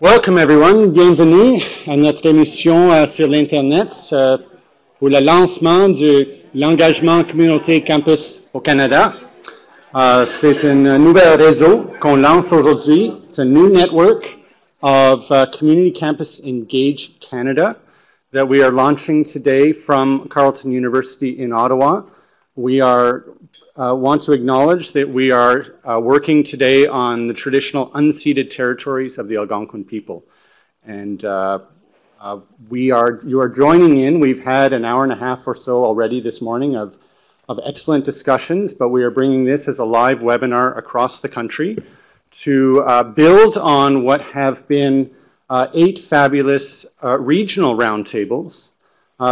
Welcome everyone, bienvenue à notre émission sur l'Internet pour le lancement de l'engagement communauté campus au Canada. C'est un nouvel réseau qu'on lance aujourd'hui. It's a new network of Community Campus Engage Canada that we are launching today from Carleton University in Ottawa. We want to acknowledge that we are working today on the traditional unceded territories of the Algonquin people. And you are joining in. We've had an hour and a half or so already this morning of excellent discussions, but we are bringing this as a live webinar across the country to build on what have been 8 fabulous regional roundtables.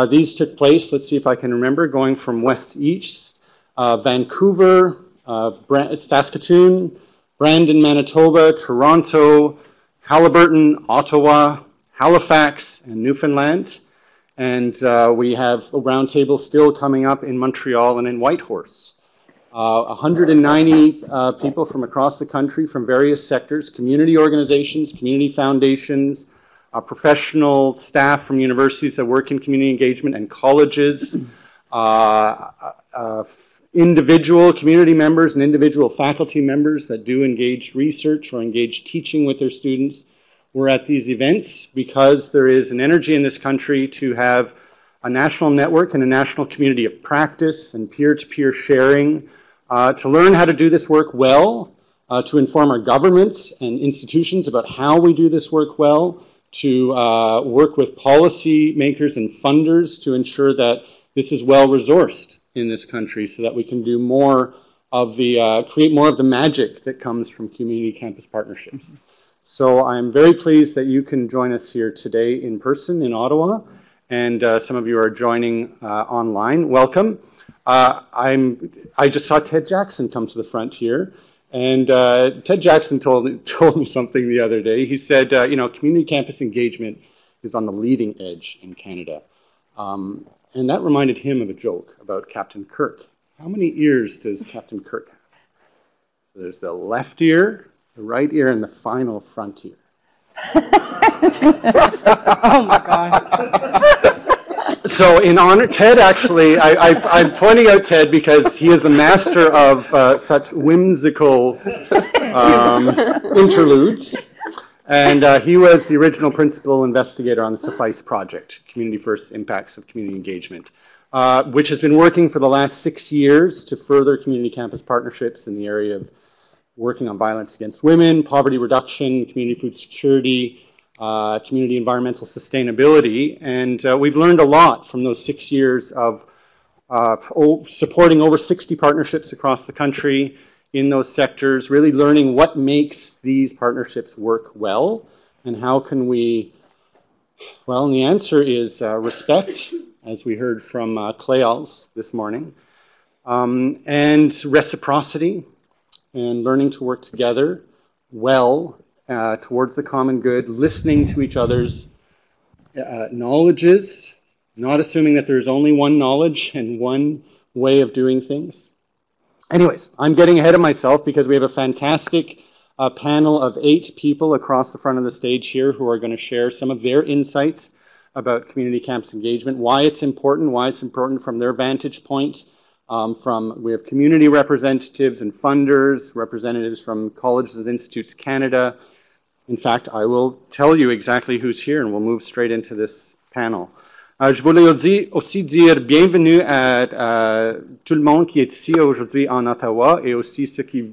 These took place, let's see if I can remember, going from west to east, Vancouver, Saskatoon, Brandon, Manitoba, Toronto, Haliburton, Ottawa, Halifax, and Newfoundland. And we have a roundtable still coming up in Montreal and in Whitehorse. 190 people from across the country from various sectors, community organizations, community foundations, professional staff from universities that work in community engagement and colleges, individual community members and individual faculty members that do engage research or engage teaching with their students. We're at these events because there is an energy in this country to have a national network and a national community of practice and peer-to-peer sharing to learn how to do this work well, to inform our governments and institutions about how we do this work well, to work with policy makers and funders to ensure that this is well resourced in this country so that we can do more of the, create more of the magic that comes from community campus partnerships. So I'm very pleased that you can join us here today in person in Ottawa, and some of you are joining online. Welcome. I just saw Ted Jackson come to the front here. And Ted Jackson told me something the other day. He said, you know, community campus engagement is on the leading edge in Canada. And that reminded him of a joke about Captain Kirk. How many ears does Captain Kirk have? So there's the left ear, the right ear, and the final front ear. Oh my God. So in honor, Ted actually, I'm pointing out Ted because he is the master of such whimsical interludes. And he was the original principal investigator on the CFICE project, Community First Impacts of Community Engagement, which has been working for the last 6 years to further community campus partnerships in the area of working on violence against women, poverty reduction, community food security, community environmental sustainability, and we've learned a lot from those 6 years of supporting over 60 partnerships across the country in those sectors, really learning what makes these partnerships work well, and how can we, well, and the answer is respect, as we heard from Cléals this morning, and reciprocity, and learning to work together well towards the common good, listening to each other's knowledges, not assuming that there's only one knowledge and one way of doing things. Anyways, I'm getting ahead of myself because we have a fantastic panel of 8 people across the front of the stage here who are going to share some of their insights about community campus engagement, why it's important from their vantage point. We have community representatives and funders, representatives from Colleges and Institutes Canada. In fact, I will tell you exactly who's here and we'll move straight into this panel. Je voulais aussi dire bienvenue à tout le monde qui est ici aujourd'hui en Ottawa et aussi ceux qui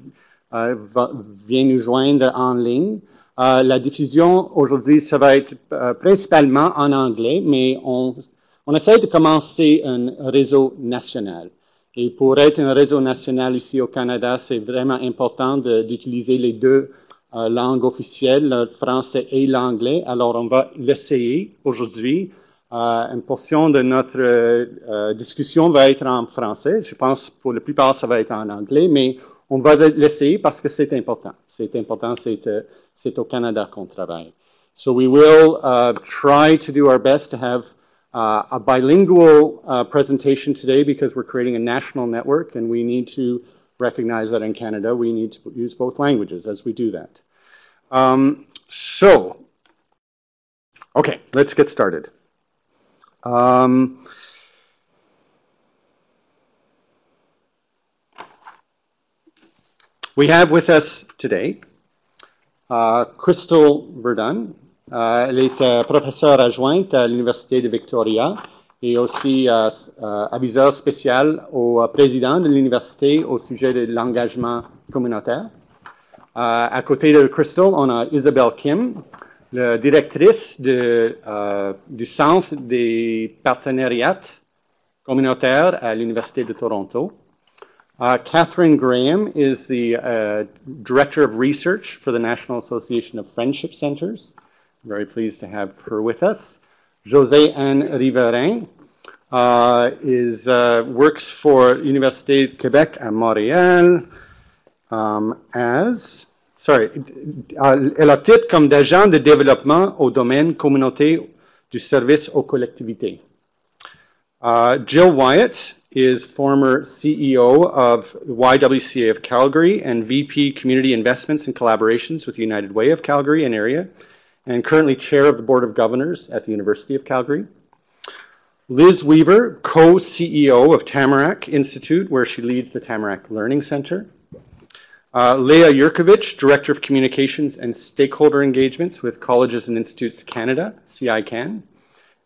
viennent nous joindre en ligne. La diffusion aujourd'hui, ça va être principalement en anglais, mais on essaie de commencer un réseau national. Et pour être un réseau national ici au Canada, c'est vraiment important d'utiliser les 2 langues officielles, le français et l'anglais. Alors, on va l'essayer aujourd'hui. Une portion de notre discussion va être en français. Je pense pour la plupart, ça va être en anglais, mais on va l'essayer parce que c'est important. C'est important, c'est au Canada qu'on travaille. So we will try to do our best to have a bilingual presentation today because we're creating a national network and we need to recognize that in Canada we need to use both languages as we do that. So Okay, let's get started. We have with us today Crystal Verdun. Elle est professeure adjointe à l'Université de Victoria et aussi aviseur spécial au président de l'université au sujet de l'engagement communautaire. À côté de Crystal, on a Isabelle Kim, la directrice du Centre des partenariats communautaires à l'Université de Toronto. Catherine Graham is the Director of Research for the National Association of Friendship Centers. I'm very pleased to have her with us. José Anne Riverain works for Université de Québec à Montréal elle a titre comme d'agent de développement au domaine communauté du service aux collectivités. Jill Wyatt is former CEO of YWCA of Calgary and VP Community Investments and Collaborations with the United Way of Calgary and area, and currently chair of the Board of Governors at the University of Calgary. Liz Weaver, co-CEO of Tamarack Institute, where she leads the Tamarack Learning Center. Leah Yurkovich, Director of Communications and Stakeholder Engagements with Colleges and Institutes Canada, CICAN.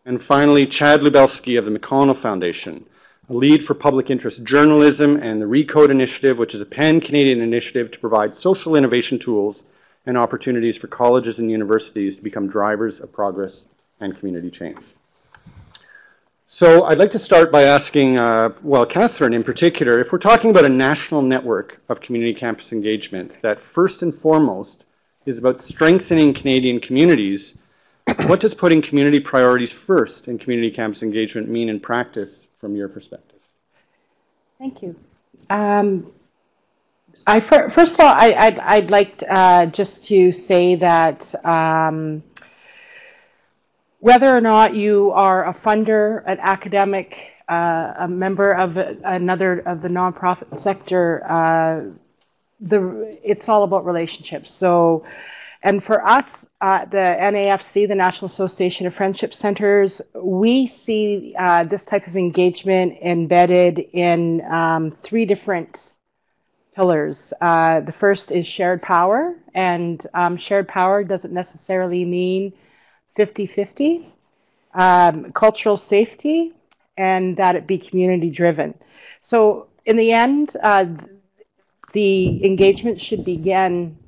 And finally, Chad Lubelski of the McConnell Foundation, a lead for public interest journalism and the Recode Initiative, which is a pan-Canadian initiative to provide social innovation tools and opportunities for colleges and universities to become drivers of progress and community change. So I'd like to start by asking, Catherine in particular, if we're talking about a national network of community campus engagement that first and foremost is about strengthening Canadian communities, what does putting community priorities first in community campus engagement mean in practice from your perspective? Thank you. First of all, I'd like just to say that whether or not you are a funder, an academic, a member of another of the nonprofit sector, it's all about relationships. So, and for us, the NAFC, the National Association of Friendship Centers, we see this type of engagement embedded in 3 different pillars. The first is shared power, and shared power doesn't necessarily mean 50-50, cultural safety, and that it be community driven. So in the end, the engagement should begin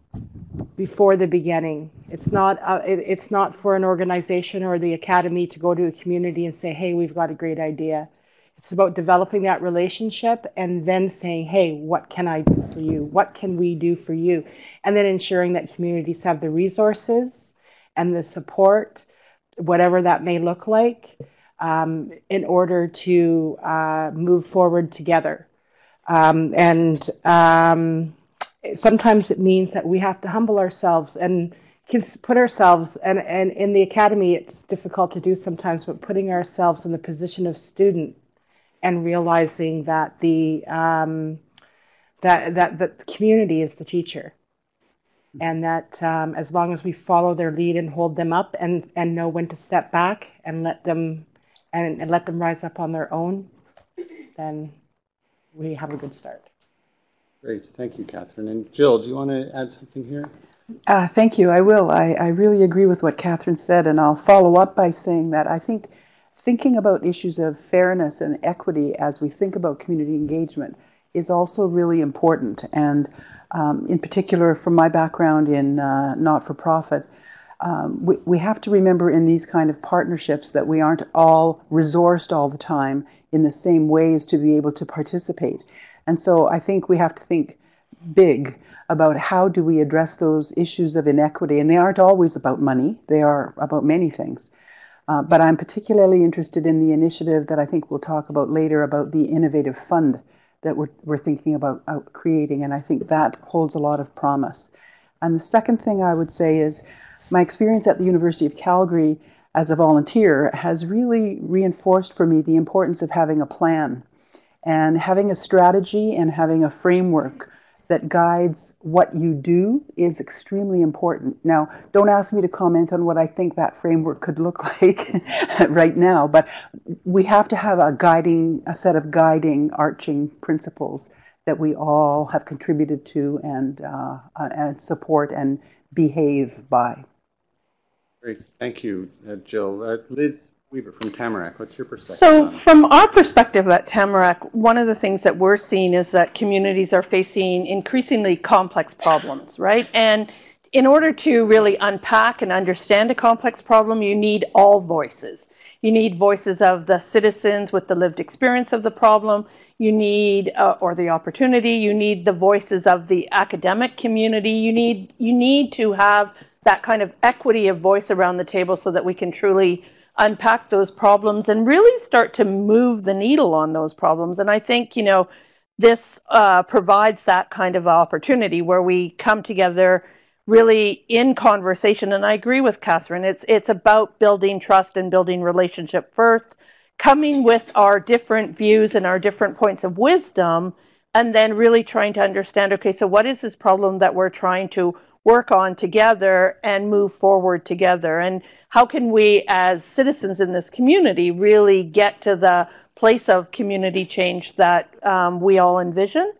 before the beginning. It's not for an organization or the academy to go to a community and say, hey, we've got a great idea. It's about developing that relationship and then saying, hey, what can I do for you? What can we do for you? And then ensuring that communities have the resources and the support, whatever that may look like, in order to move forward together. Sometimes it means that we have to humble ourselves and put ourselves, and in the academy it's difficult to do sometimes, but putting ourselves in the position of student and realizing that the community is the teacher. And that as long as we follow their lead and hold them up and know when to step back and let them rise up on their own, then we have a good start. Great, thank you, Catherine. And Jill, do you want to add something here? Thank you, I will. I really agree with what Catherine said, and I'll follow up by saying that I think thinking about issues of fairness and equity as we think about community engagement is also really important. And in particular, from my background in not-for-profit, we have to remember in these kind of partnerships that we aren't all resourced all the time in the same ways to be able to participate. And so I think we have to think big about how do we address those issues of inequity. And they aren't always about money. They are about many things. But I'm particularly interested in the initiative that I think we'll talk about later about the Innovative Fund that we're thinking about creating. And I think that holds a lot of promise. And the second thing I would say is my experience at the University of Calgary as a volunteer has really reinforced for me the importance of having a plan and having a strategy and having a framework that guides what you do is extremely important. Now, don't ask me to comment on what I think that framework could look like right now, but we have to have a set of guiding, arching principles that we all have contributed to and support and behave by. Great, thank you, Jill. Liz Weaver from Tamarack, what's your perspective? So from our perspective at Tamarack, one of the things that we're seeing is that communities are facing increasingly complex problems, right? And in order to really unpack and understand a complex problem, you need all voices. You need voices of the citizens with the lived experience of the problem. You need, or the opportunity, you need the voices of the academic community. You need to have that kind of equity of voice around the table so that we can truly unpack those problems and really start to move the needle on those problems. And I think, this provides that kind of opportunity where we come together really in conversation. And I agree with Catherine. It's about building trust and building relationship first, coming with our different views and our different points of wisdom, and then really trying to understand, okay, so what is this problem that we're trying to work on together and move forward together? And how can we as citizens in this community really get to the place of community change that we all envision?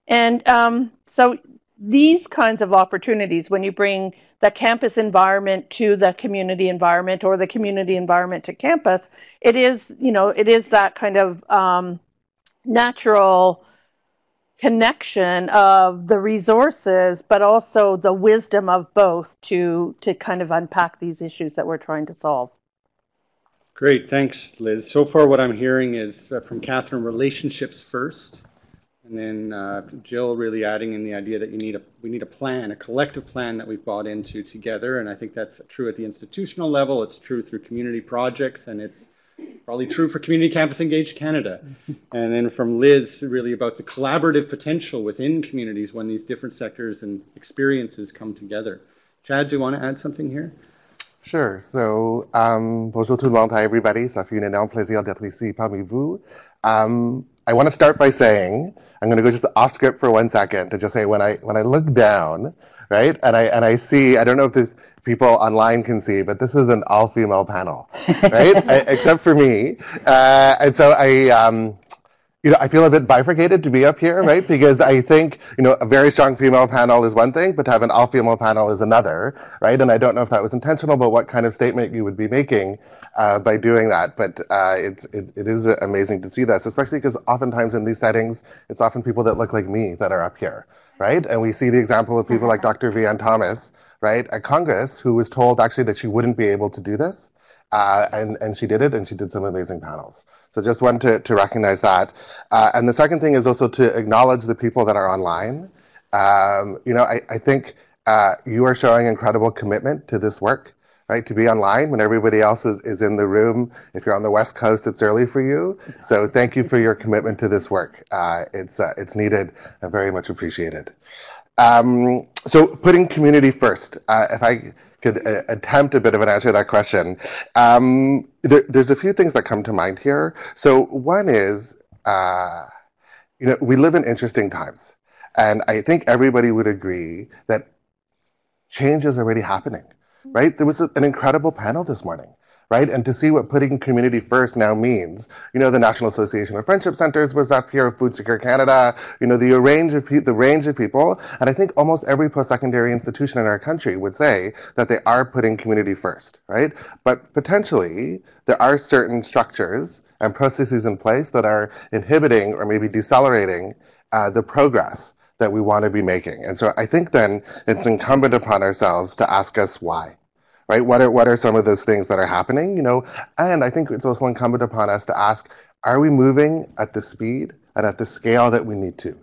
And so these kinds of opportunities, when you bring the campus environment to the community environment or the community environment to campus, it is that kind of natural connection of the resources, but also the wisdom of both to kind of unpack these issues that we're trying to solve. Great, thanks, Liz. So far what I'm hearing is from Catherine, relationships first, and then Jill really adding in the idea that we need a plan, a collective plan that we've bought into together, and I think that's true at the institutional level, it's true through community projects, and it's probably true for Community Campus Engaged Canada. And then from Liz, really about the collaborative potential within communities when these different sectors and experiences come together. Chad, do you want to add something here? Sure. So, bonjour tout le monde. Hi, everybody. Ça fait un énorme plaisir d'être ici parmi vous. I want to start by saying, I'm going to go just off script for 1 second to just say when I look down, right, and I see, I don't know if this people online can see, but this is an all-female panel, right? Except for me, and so I feel a bit bifurcated to be up here, right? Because I think, a very strong female panel is one thing, but to have an all-female panel is another, right? And I don't know if that was intentional, but what kind of statement you would be making by doing that. But it is amazing to see this, especially because oftentimes in these settings, it's often people that look like me that are up here, right? And we see the example of people like Dr. Vianne Thomas, right, at Congress, who was told actually that she wouldn't be able to do this. And she did it, and she did some amazing panels. So just want to recognize that. And the second thing is also to acknowledge the people that are online. I think you are showing incredible commitment to this work, right? To be online when everybody else is in the room. If you're on the West Coast, it's early for you. So thank you for your commitment to this work. It's needed and very much appreciated. So putting community first, if I could attempt a bit of an answer to that question. There's a few things that come to mind here. So one is, we live in interesting times. And I think everybody would agree that change is already happening, right? There was an incredible panel this morning, right? And to see what putting community first now means, the National Association of Friendship Centers was up here, Food Secure Canada, the range of people, and I think almost every post-secondary institution in our country would say that they are putting community first, right? But potentially, there are certain structures and processes in place that are inhibiting or maybe decelerating the progress that we want to be making. And so I think then it's incumbent upon ourselves to ask us why. Right? What are some of those things that are happening? And I think it's also incumbent upon us to ask, are we moving at the speed and at the scale that we need to?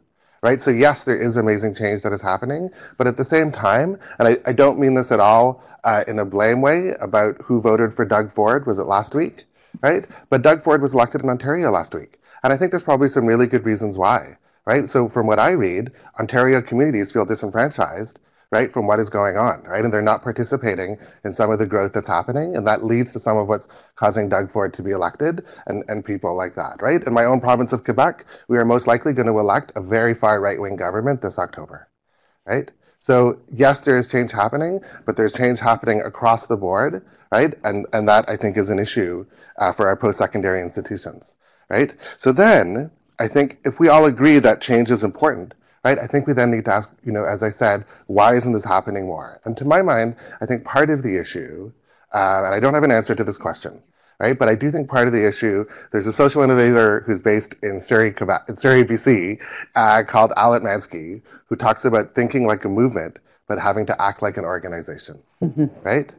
Right? So yes, there is amazing change that is happening, but at the same time, and I don't mean this at all in a blame way about who voted for Doug Ford, was it last week? Right? But Doug Ford was elected in Ontario last week. And I think there's probably some really good reasons why. Right? So from what I read, Ontario communities feel disenfranchised, right, from what is going on, right? And they're not participating in some of the growth that's happening, and that leads to some of what's causing Doug Ford to be elected and people like that, right? In my own province of Quebec, we are most likely going to elect a very far right-wing government this October, right? So yes, there is change happening, but there's change happening across the board, right? And that, I think, is an issue for our post-secondary institutions, right? So then, I think if we all agree that change is important, right, I think we then need to ask, as I said, why isn't this happening more? And to my mind, I think part of the issue, and I don't have an answer to this question, right, but I do think part of the issue, there's a social innovator who's based in Surrey, BC, called Alan Mansky, who talks about thinking like a movement, but having to act like an organization, right?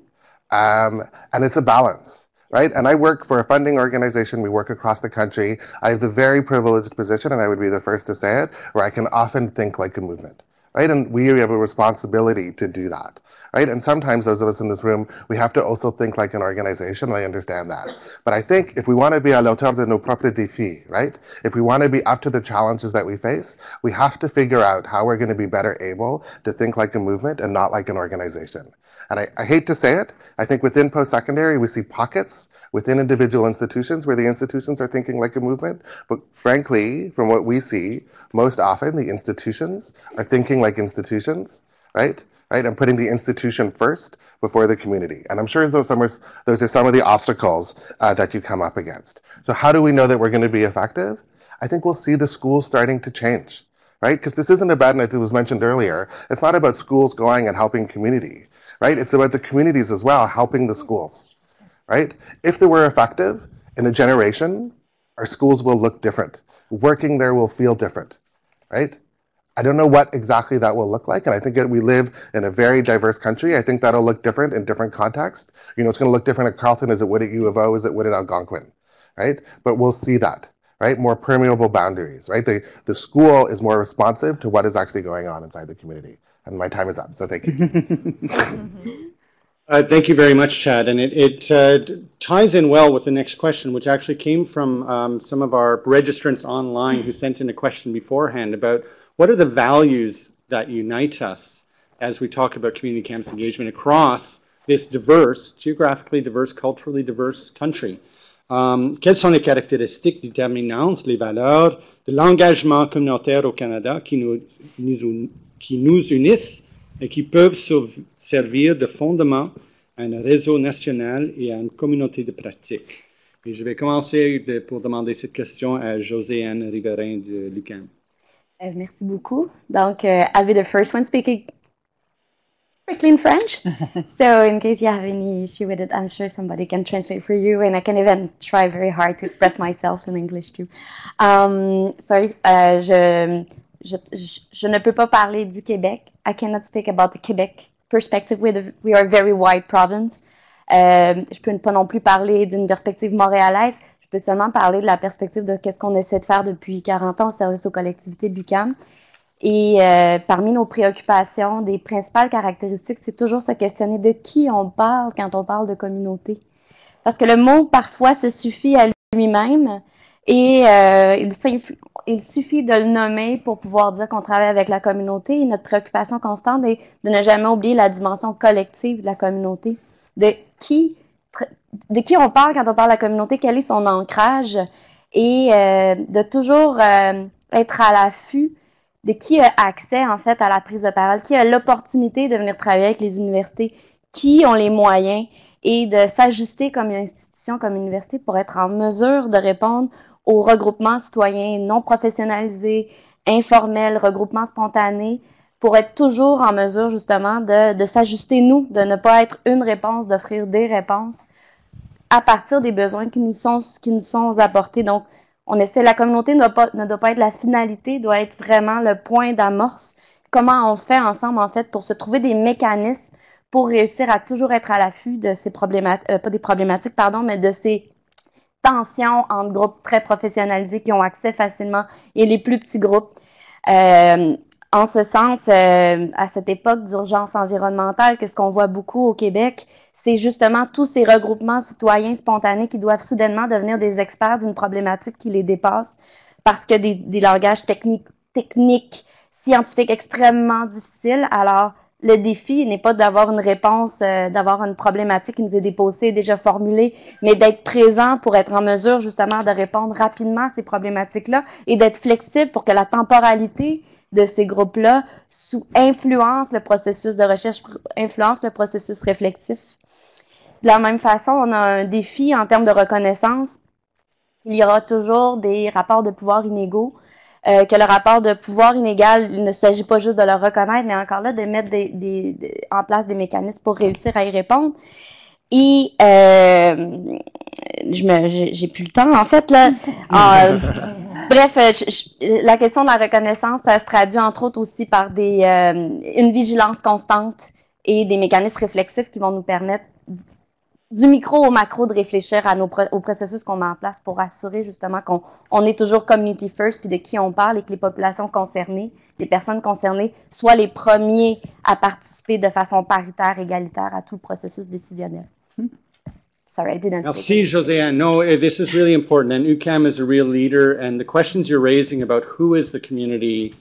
And it's a balance, right? And I work for a funding organization. We work across the country. I have the very privileged position, and I would be the first to say it, where I can often think like a movement, right? And we have a responsibility to do that, right? And sometimes those of us in this room, we have to also think like an organization, and I understand that. But I think if we want to be à la hauteur de nos propres défis, right? If we want to be up to the challenges that we face, we have to figure out how we're going to be better able to think like a movement and not like an organization. And I hate to say it, I think within post-secondary, we see pockets within individual institutions where the institutions are thinking like a movement. But frankly, from what we see, most often the institutions are thinking like institutions, right? And putting the institution first before the community. And I'm sure those are some of the obstacles that you come up against. So how do we know that we're going to be effective? I think we'll see the schools starting to change, right? Because this isn't about, and it was mentioned earlier, it's not about schools going and helping community, right? It's about the communities as well, helping the schools, right? If they were effective in a generation, our schools will look different. Working there will feel different, right? I don't know what exactly that will look like, and I think that we live in a very diverse country. I think that'll look different in different contexts. It's going to look different at Carleton as it would at U of O, as it would at Algonquin, right? But we'll see that, right? More permeable boundaries, right? The school is more responsive to what is actually going on inside the community. And my time is up, so thank you. Thank you very much, Chad. And it ties in well with the next question, which actually came from some of our registrants online who sent in a question beforehand about what are the values that unite us as we talk about community campus engagement across this diverse, geographically diverse, culturally diverse country. Quelles sont les caractéristiques déterminantes, les valeurs de l'engagement communautaire au Canada qui nous unissent et qui peuvent servir de fondement à un réseau national et à une communauté de pratique? Et je vais commencer pour demander cette question à Josiane Riverain de l'UQAM. Merci beaucoup. Donc, I'll be the first one speaking strictly in French. So in case you have any issue with it, I'm sure somebody can translate for you, and I can even try very hard to express myself in English too. Sorry, je ne peux pas parler du Québec. I cannot speak about the Quebec perspective. We are a very wide province. Je peux pas non plus parler d'une perspective montréalaise. Je peux seulement parler de la perspective de qu'est-ce qu'on essaie de faire depuis 40 ans au service aux collectivités de l'UQAM. Et parmi nos préoccupations, des principales caractéristiques, c'est toujours se questionner de qui on parle quand on parle de communauté. Parce que le mot, parfois, se suffit à lui-même et il suffit de le nommer pour pouvoir dire qu'on travaille avec la communauté. Et notre préoccupation constante est de ne jamais oublier la dimension collective de la communauté. De qui on parle quand on parle de la communauté, quel est son ancrage et de toujours être à l'affût de qui a accès en fait à la prise de parole, qui a l'opportunité de venir travailler avec les universités, qui ont les moyens et de s'ajuster comme une institution, comme une université pour être en mesure de répondre aux regroupements citoyens non professionnalisés, informels, regroupements spontanés, pour être toujours en mesure justement de s'ajuster nous, de ne pas être une réponse, d'offrir des réponses à partir des besoins qui nous sont apportés. Donc, on essaie, la communauté ne doit pas être la finalité, doit être vraiment le point d'amorce. Comment on fait ensemble, en fait, pour se trouver des mécanismes pour réussir à toujours être à l'affût de ces problématiques, pas des problématiques, pardon, mais de ces tensions entre groupes très professionnalisés qui ont accès facilement et les plus petits groupes. En ce sens, à cette époque d'urgence environnementale, qu'est-ce qu'on voit beaucoup au Québec, c'est justement tous ces regroupements citoyens spontanés qui doivent soudainement devenir des experts d'une problématique qui les dépasse parce que des langages techniques, scientifiques extrêmement difficiles. Alors, le défi n'est pas d'avoir une réponse, d'avoir une problématique qui nous est déposée, déjà formulée, mais d'être présent pour être en mesure justement de répondre rapidement à ces problématiques-là et d'être flexible pour que la temporalité de ces groupes-là influence le processus de recherche, influence le processus réflexif. De la même façon, on a un défi en termes de reconnaissance. Il y aura toujours des rapports de pouvoir inégaux. Que le rapport de pouvoir inégal, il ne s'agit pas juste de le reconnaître, mais encore là, de mettre en place des mécanismes pour réussir à y répondre. Et j'ai plus le temps, en fait, là. Bref, la question de la reconnaissance, ça se traduit entre autres aussi par une vigilance constante et des mécanismes réflexifs qui vont nous permettre du micro au macro de réfléchir au processus qu'on met en place pour assurer justement qu'on est toujours community first, puis de qui on parle et que les populations concernées, les personnes concernées, soient les premiers à participer de façon paritaire, égalitaire à tout le processus décisionnel. Sorry, I didn't speak. Merci, Josiane. No, this is really important, and UCAM is a real leader, and the questions you're raising about who is the community,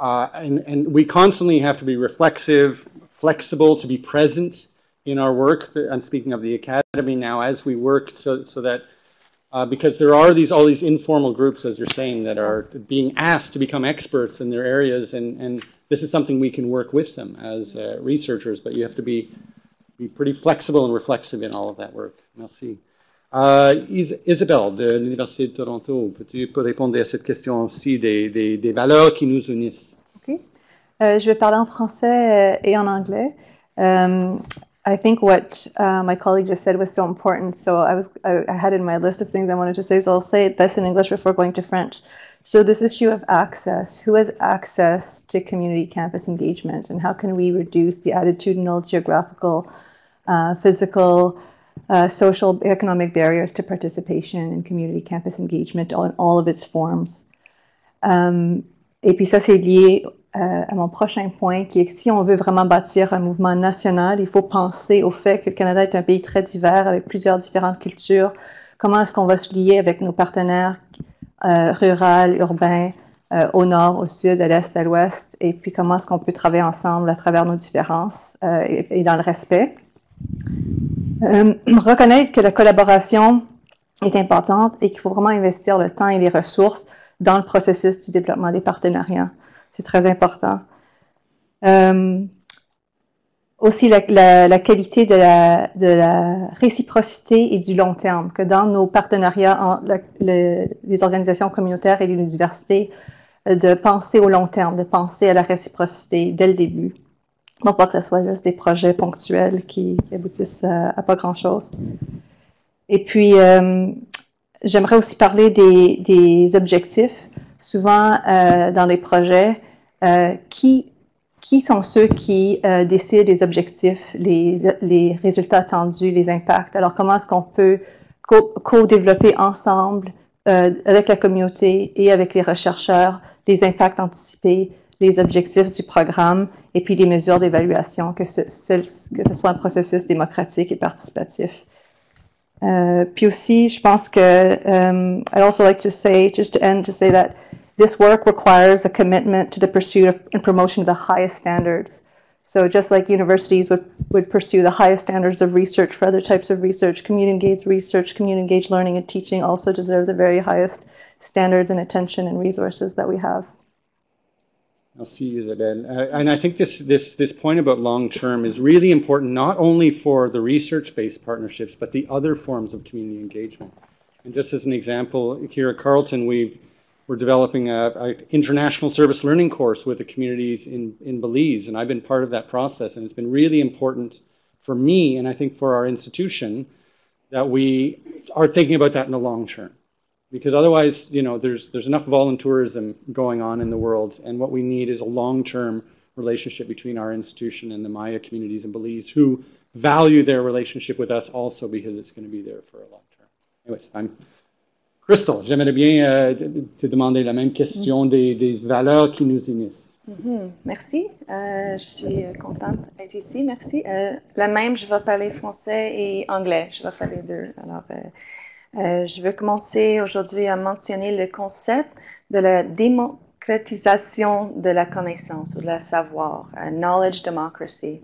and we constantly have to be reflexive, flexible, to be present in our work. I'm speaking of the academy now as we work, so that because there are all these informal groups, as you're saying, that are being asked to become experts in their areas, and this is something we can work with them as researchers, but you have to be pretty flexible and reflexive in all of that work. Merci. Isabelle de l'Université de Toronto, peux-tu répondre à cette question aussi des valeurs qui nous unissent? Okay. Je vais parler en français et en anglais. I think what my colleague just said was so important. So I had in my list of things I wanted to say, so I'll say this in English before going to French. So this issue of access, who has access to community campus engagement, and how can we reduce the attitudinal, geographical, physical, social, economic barriers to participation in community campus engagement in all of its forms. Et puis ça, c'est lié à mon prochain point, qui est que si on veut vraiment bâtir un mouvement national, il faut penser au fait que le Canada est un pays très divers, avec plusieurs différentes cultures. Comment est-ce qu'on va se lier avec nos partenaires ruraux, urbains, au nord, au sud, à l'est, à l'ouest, et puis comment est-ce qu'on peut travailler ensemble à travers nos différences et dans le respect. Reconnaître que la collaboration est importante et qu'il faut vraiment investir le temps et les ressources dans le processus du développement des partenariats. C'est très important. Aussi, la qualité de la réciprocité et du long terme, que dans nos partenariats, les organisations communautaires et les universités, de penser au long terme, de penser à la réciprocité dès le début. Non pas que ce soit juste des projets ponctuels qui aboutissent à pas grand-chose. Et puis, j'aimerais aussi parler des objectifs. Souvent, dans les projets, qui sont ceux qui décident des objectifs, les résultats attendus, les impacts? Alors, comment est-ce qu'on peut co-développer ensemble avec la communauté et avec les chercheurs les impacts anticipés, les objectifs du programme et puis les mesures d'évaluation, que ce soit un processus démocratique et participatif. Puis aussi, je pense que I'd also like to say, just to end, to say that this work requires a commitment to the pursuit of and promotion of the highest standards. So just like universities would pursue the highest standards of research for other types of research, community-engaged research, community-engaged learning and teaching also deserve the very highest standards and attention and resources that we have. Merci, Isabelle. And I think this point about long-term is really important, not only for the research-based partnerships, but the other forms of community engagement. And just as an example, here at Carleton, we're developing an international service learning course with the communities in Belize, and I've been part of that process, and it's been really important for me, and I think for our institution, that we are thinking about that in the long term. Because otherwise, you know, there's enough voluntourism going on in the world, and what we need is a long-term relationship between our institution and the Maya communities in Belize, who value their relationship with us also because it's going to be there for a long term. Anyways, Crystal, j'aimerais bien te demander la même question des valeurs qui nous unissent. Merci, je suis contente d'être ici, merci. La même, je vais parler français et anglais, je vais faire les deux. Alors, je veux commencer aujourd'hui à mentionner le concept de la démocratisation de la connaissance ou de la savoir, knowledge democracy.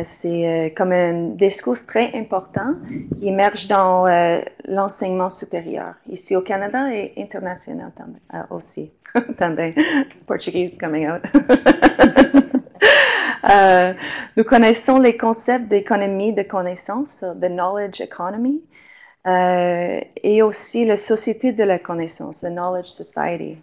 C'est comme un discours très important qui émerge dans l'enseignement supérieur, ici au Canada et international aussi. Attendez, Portuguese coming out. Nous connaissons les concepts d'économie de connaissance, the knowledge economy, et aussi la société de la connaissance, the knowledge society.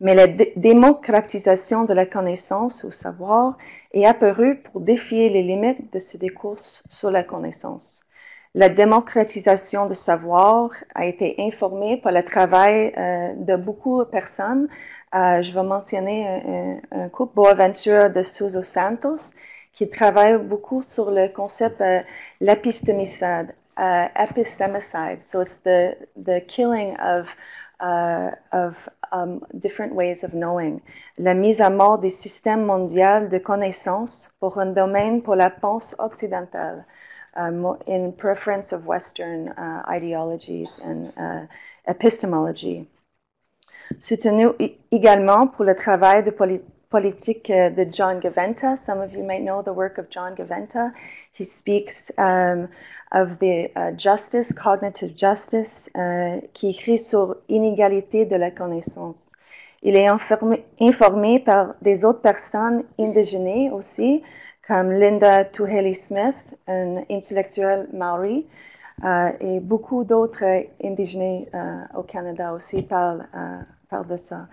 Mais la démocratisation de la connaissance ou savoir est apparue pour défier les limites de ce discours sur la connaissance. La démocratisation du savoir a été informée par le travail de beaucoup de personnes. Je vais mentionner un couple, Boaventura de Sousa Santos, qui travaille beaucoup sur le concept l'épistémicide. Epistemicide, so it's the killing of different ways of knowing. La mise à mort des systèmes mondiaux de connaissances pour un domaine pour la pensée occidentale, in preference of Western ideologies and epistemology. Soutenu également pour le travail de politique de John Gaventa. Some of you might know the work of John Gaventa. He speaks of the justice, cognitive justice, qui écrit sur inégalité de la connaissance. Il est informé par des autres personnes indigènes aussi, comme Linda Tuheli-Smith, une intellectuelle maori, et beaucoup d'autres indigènes au Canada aussi parlent de ça.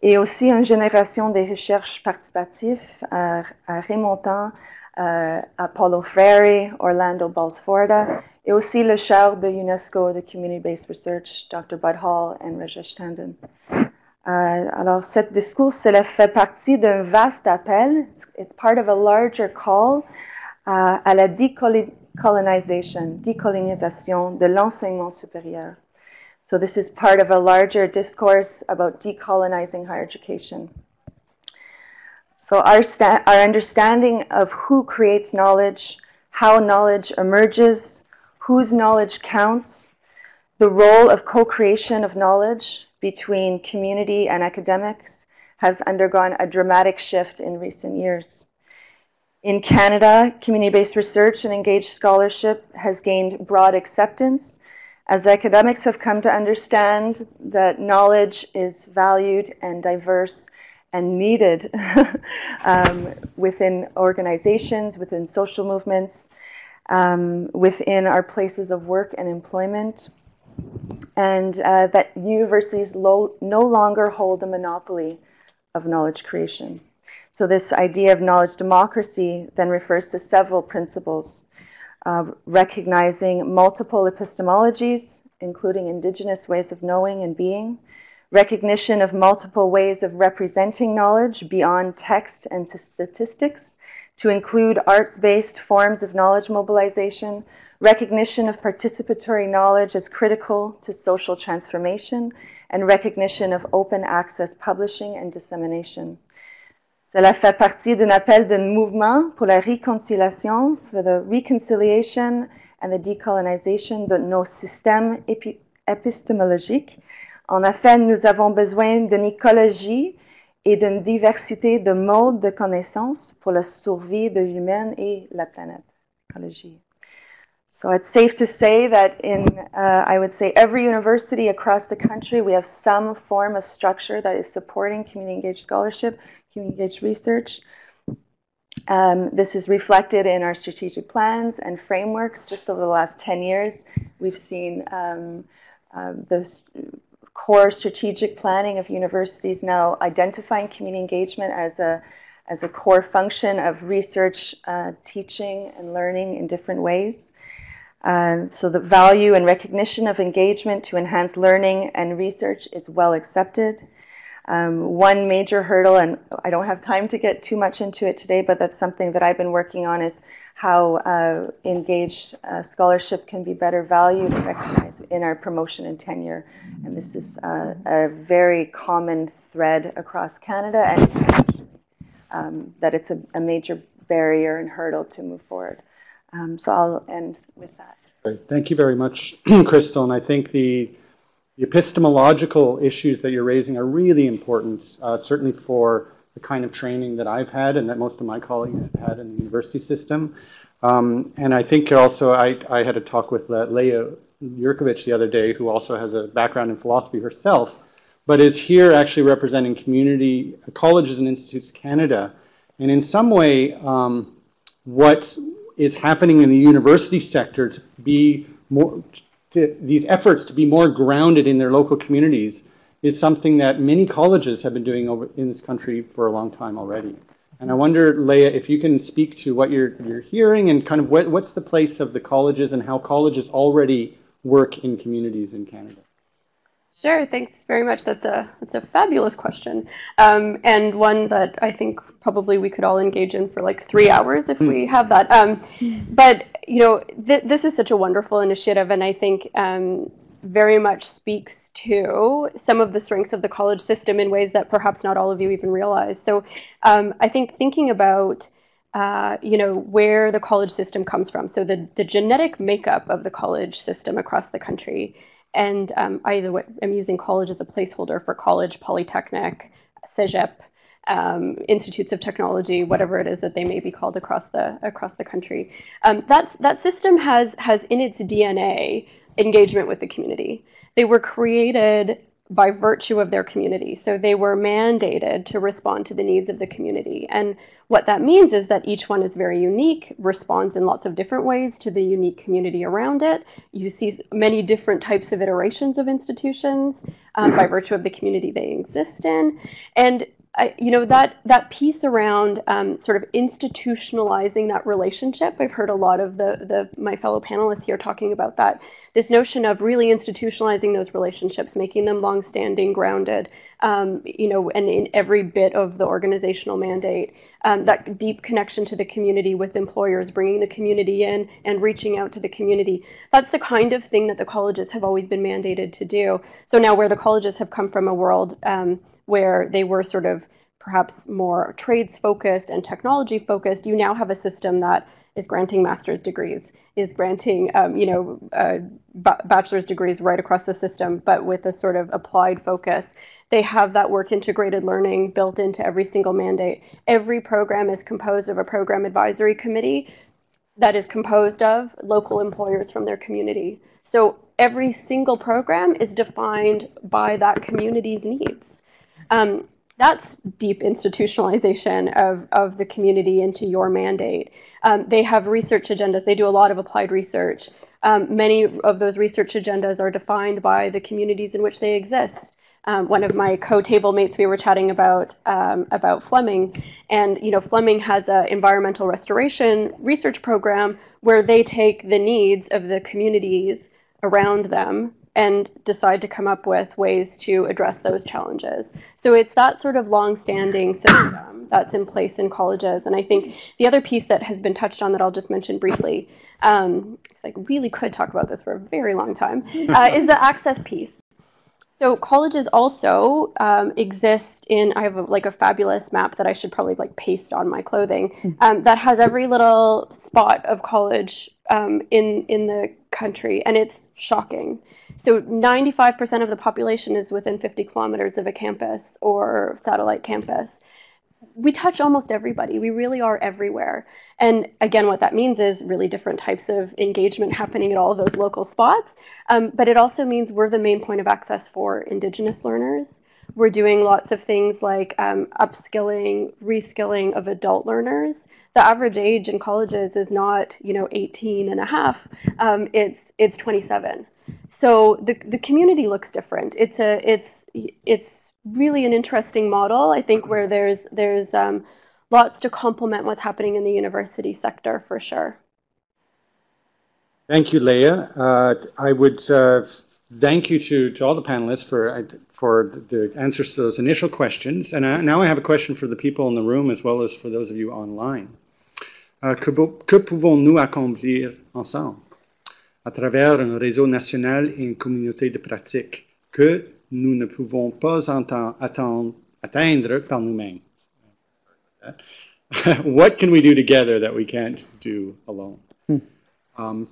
Et aussi une génération de recherches participatives remontant à Paulo Freire, Orlando Balsforda, et aussi le chef de UNESCO de Community-Based Research, Dr. Bud Hall et Rajesh Tandon. Alors, ce discours, cela fait partie d'un vaste appel. It's part of a larger call à la decolonisation de l'enseignement supérieur. So this is part of a larger discourse about decolonizing higher education. So our understanding of who creates knowledge, how knowledge emerges, whose knowledge counts, the role of co-creation of knowledge between community and academics has undergone a dramatic shift in recent years. In Canada, community-based research and engaged scholarship has gained broad acceptance as academics have come to understand that knowledge is valued and diverse and needed within organizations, within social movements, within our places of work and employment, and that universities no longer hold a monopoly of knowledge creation. So this idea of knowledge democracy then refers to several principles, recognizing multiple epistemologies, including indigenous ways of knowing and being, recognition of multiple ways of representing knowledge beyond text and to statistics, to include arts-based forms of knowledge mobilization, recognition of participatory knowledge as critical to social transformation, and recognition of open access publishing and dissemination. Cela fait partie d'un appel d'un mouvement pour la réconciliation, for the reconciliation and the decolonization de nos systèmes épistémologiques. En effet, nous avons besoin d'une écologie et d'une diversité de modes de connaissance pour la survie de l'humain et la planète. Écologie. So it's safe to say that in, I would say, every university across the country, we have some form of structure that is supporting community-engaged scholarship, community-engaged research. This is reflected in our strategic plans and frameworks. Just over the last 10 years, we've seen the core strategic planning of universities now identifying community engagement as a core function of research, teaching, and learning in different ways. So the value and recognition of engagement to enhance learning and research is well accepted. One major hurdle, and I don't have time to get too much into it today, but that's something that I've been working on, is how engaged scholarship can be better valued and recognized in our promotion and tenure. And this is a very common thread across Canada, and that it's a major barrier and hurdle to move forward. So I'll end with that. Great. Thank you very much, Crystal. And I think the the epistemological issues that you're raising are really important, certainly for the kind of training that I've had and that most of my colleagues have had in the university system. And I think also I had a talk with Leah Yurkovich the other day, who also has a background in philosophy herself, but is here actually representing Community Colleges and Institutes Canada. And in some way, what is happening in the university sector to be more, these efforts to be more grounded in their local communities is something that many colleges have been doing over in this country for a long time already. And I wonder, Leah, if you can speak to what you're hearing and kind of what's the place of the colleges and how colleges already work in communities in Canada. Sure, thanks very much. That's a fabulous question, and one that I think probably we could all engage in for like 3 hours if we have that. But you know, this is such a wonderful initiative, and I think very much speaks to some of the strengths of the college system in ways that perhaps not all of you even realize. So I think thinking about you know, where the college system comes from, so the genetic makeup of the college system across the country. And I'm using college as a placeholder for college, polytechnic, CEGEP, institutes of technology, whatever it is that they may be called across the country. That system has in its DNA engagement with the community. They were created by virtue of their community. So they were mandated to respond to the needs of the community. And what that means is that each one is very unique, responds in lots of different ways to the unique community around it. You see many different types of iterations of institutions by virtue of the community they exist in. And you know, that piece around sort of institutionalizing that relationship, I've heard a lot of my fellow panelists here talking about that. This notion of really institutionalizing those relationships, making them long-standing, grounded, you know, and in every bit of the organizational mandate, that deep connection to the community with employers, bringing the community in and reaching out to the community. That's the kind of thing that the colleges have always been mandated to do. So now where the colleges have come from a world where they were sort of perhaps more trades focused and technology focused, you now have a system that is granting master's degrees, is granting you know, bachelor's degrees right across the system, but with a sort of applied focus. They have that work integrated learning built into every single mandate. Every program is composed of a program advisory committee that is composed of local employers from their community. So every single program is defined by that community's needs. That's deep institutionalization of the community into your mandate. They have research agendas. They do a lot of applied research. Many of those research agendas are defined by the communities in which they exist. One of my co-table mates, we were chatting about Fleming, and you know, Fleming has an environmental restoration research program where they take the needs of the communities around them and decide to come up with ways to address those challenges. So it's that sort of long-standing system that's in place in colleges. And I think the other piece that has been touched on that I'll just mention briefly, because I really could talk about this for a very long time, is the access piece. So colleges also exist in, I have a fabulous map that I should probably like paste on my clothing that has every little spot of college in the country, and it's shocking. So 95% of the population is within 50 kilometers of a campus or satellite campus. We touch almost everybody. We really are everywhere. And again, what that means is really different types of engagement happening at all of those local spots. But it also means we're the main point of access for Indigenous learners. We're doing lots of things like upskilling, reskilling of adult learners. The average age in colleges is not, 18 and a half. It's 27. So the community looks different. It's really an interesting model, I think, where there's lots to complement what's happening in the university sector for sure. Thank you, Leah. I would thank you to all the panelists for the answers to those initial questions. And now I have a question for the people in the room as well as for those of you online. Que pouvons-nous accomplir ensemble à travers un réseau national et une communauté de pratique que nous ne pouvons pas atteindre par nous-mêmes? What can we do together that we can't do alone?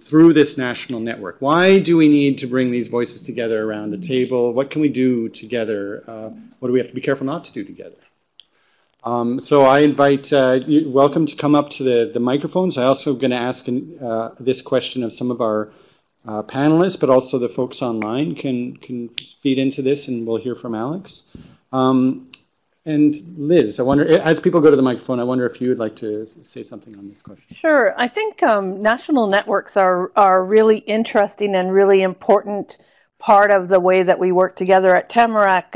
through this national network? Why do we need to bring these voices together around a table? What can we do together? What do we have to be careful not to do together? So I invite you, welcome to come up to the microphones. I'm also going to ask this question of some of our panelists, but also the folks online can feed into this, and we'll hear from Alex. And Liz, I wonder, as people go to the microphone, I wonder if you would like to say something on this question. Sure. I think national networks are really interesting and really important part of the way that we work together at Tamarack.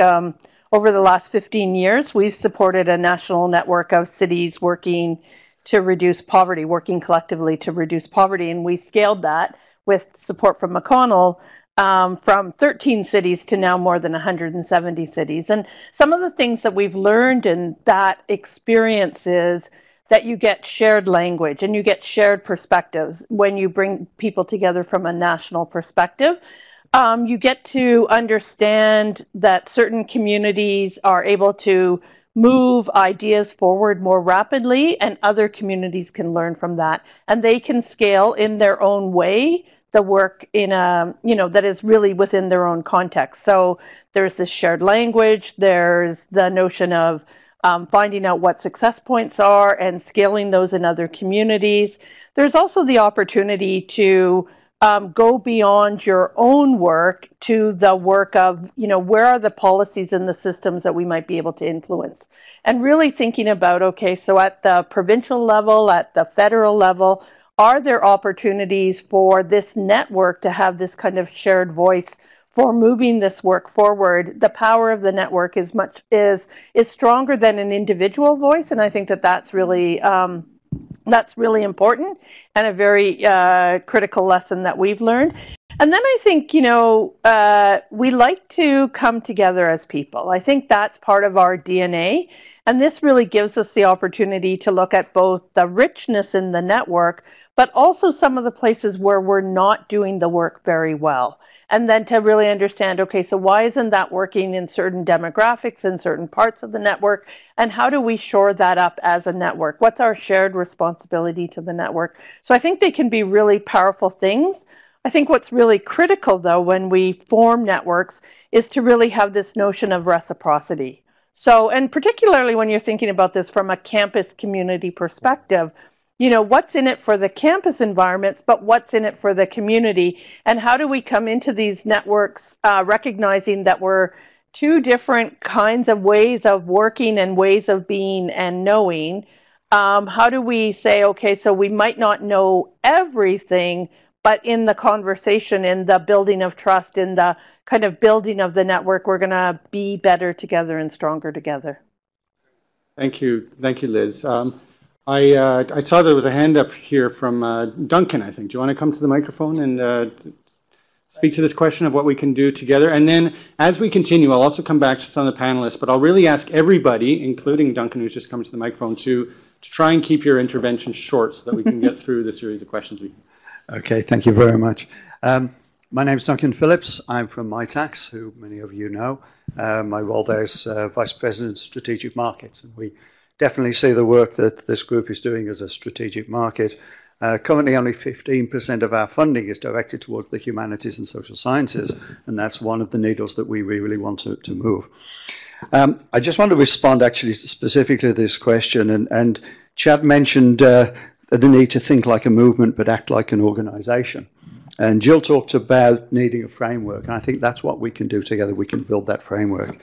Over the last 15 years, we've supported a national network of cities working to reduce poverty, working collectively to reduce poverty, and we scaled that with support from McConnell from 13 cities to now more than 170 cities. And some of the things that we've learned in that experience is that you get shared language and you get shared perspectives when you bring people together from a national perspective. You get to understand that certain communities are able to move ideas forward more rapidly, and other communities can learn from that, and they can scale in their own way the work in a, that is really within their own context. So there's this shared language, there's the notion of finding out what success points are and scaling those in other communities. There's also the opportunity to go beyond your own work to the work of, where are the policies and the systems that we might be able to influence? And really thinking about, okay, so at the provincial level, at the federal level, are there opportunities for this network to have this kind of shared voice for moving this work forward? The power of the network is stronger than an individual voice, and I think that that's really important and a very critical lesson that we've learned. And then I think, we like to come together as people. I think that's part of our DNA. And this really gives us the opportunity to look at both the richness in the network, but also some of the places where we're not doing the work very well. And then to really understand, okay, so why isn't that working in certain demographics in certain parts of the network? And how do we shore that up as a network? What's our shared responsibility to the network? So I think they can be really powerful things. I think what's really critical, though, when we form networks is to really have this notion of reciprocity. So, and particularly when you're thinking about this from a campus community perspective, what's in it for the campus environments, but what's in it for the community? And how do we come into these networks recognizing that we're two different kinds of ways of working and ways of being and knowing? How do we say, okay, so we might not know everything, but in the conversation, in the building of trust, in the kind of building of the network, we're going to be better together and stronger together. Thank you, Liz. I saw there was a hand up here from Duncan, I think. Do you want to come to the microphone and speak to this question of what we can do together? And then as we continue, I'll also come back to some of the panelists, but I'll really ask everybody, including Duncan, who's just come to the microphone, to try and keep your interventions short so that we can get through the series of questions. Okay, thank you very much. My name is Duncan Phillips. I'm from Mitacs, who many of you know. My role there is Vice President of Strategic Markets, and we definitely see the work that this group is doing as a strategic market. Currently, only 15% of our funding is directed towards the humanities and social sciences, and that's one of the needles that we really want to move. I just want to respond actually specifically to this question, and Chad mentioned the need to think like a movement but act like an organization. And Jill talked about needing a framework, and I think that's what we can do together. We can build that framework.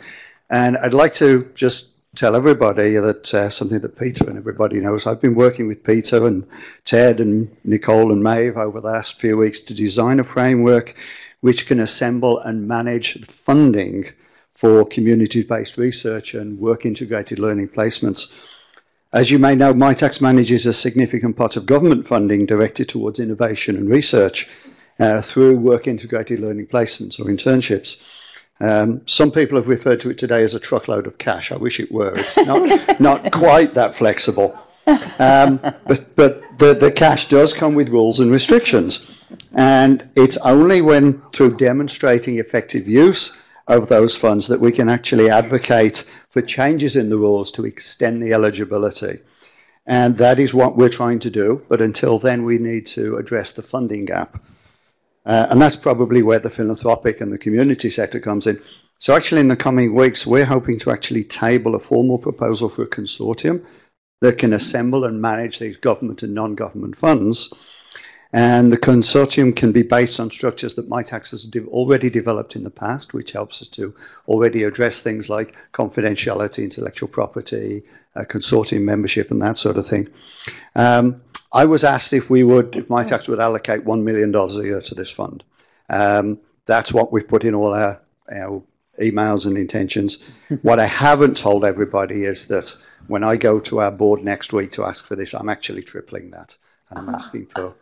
And I'd like to just tell everybody that something that Peter and everybody knows. I've been working with Peter and Ted and Nicole and Maeve over the last few weeks to design a framework which can assemble and manage the funding for community-based research and work-integrated learning placements. As you may know, Mitacs manages a significant pot of government funding directed towards innovation and research through work-integrated learning placements or internships. Some people have referred to it today as a truckload of cash. I wish it were. It's not quite that flexible. But the cash does come with rules and restrictions. And it's only when, through demonstrating effective use of those funds, that we can actually advocate for changes in the rules to extend the eligibility. And that is what we're trying to do. But until then, we need to address the funding gap. And that's probably where the philanthropic and the community sector comes in. So actually, in the coming weeks, we're hoping to actually table a formal proposal for a consortium that can assemble and manage these government and non-government funds. And the consortium can be based on structures that Mitacs has already developed in the past, which helps us to already address things like confidentiality, intellectual property, consortium membership, and that sort of thing. I was asked if Mitacs would allocate $1 million a year to this fund. That's what we've put in all our emails and intentions. What I haven't told everybody is that when I go to our board next week to ask for this, I'm actually tripling that. And I'm asking for.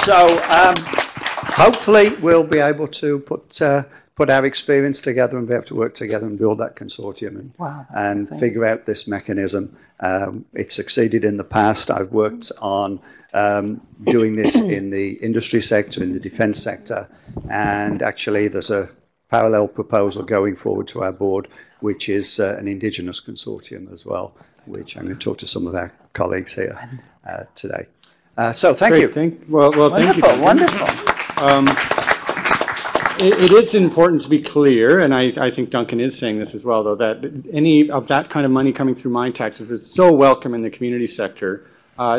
So hopefully we'll be able to put our experience together and be able to work together and build that consortium and figure out this mechanism. It succeeded in the past. I've worked on doing this in the industry sector, in the defense sector, and actually there's a parallel proposal going forward to our board, which is an indigenous consortium as well, which I'm going to talk to some of our colleagues here today. So thank you. Thank you. Wonderful. It is important to be clear, and I think Duncan is saying this as well, though, that any of that kind of money coming through Mitacs, which is so welcome in the community sector,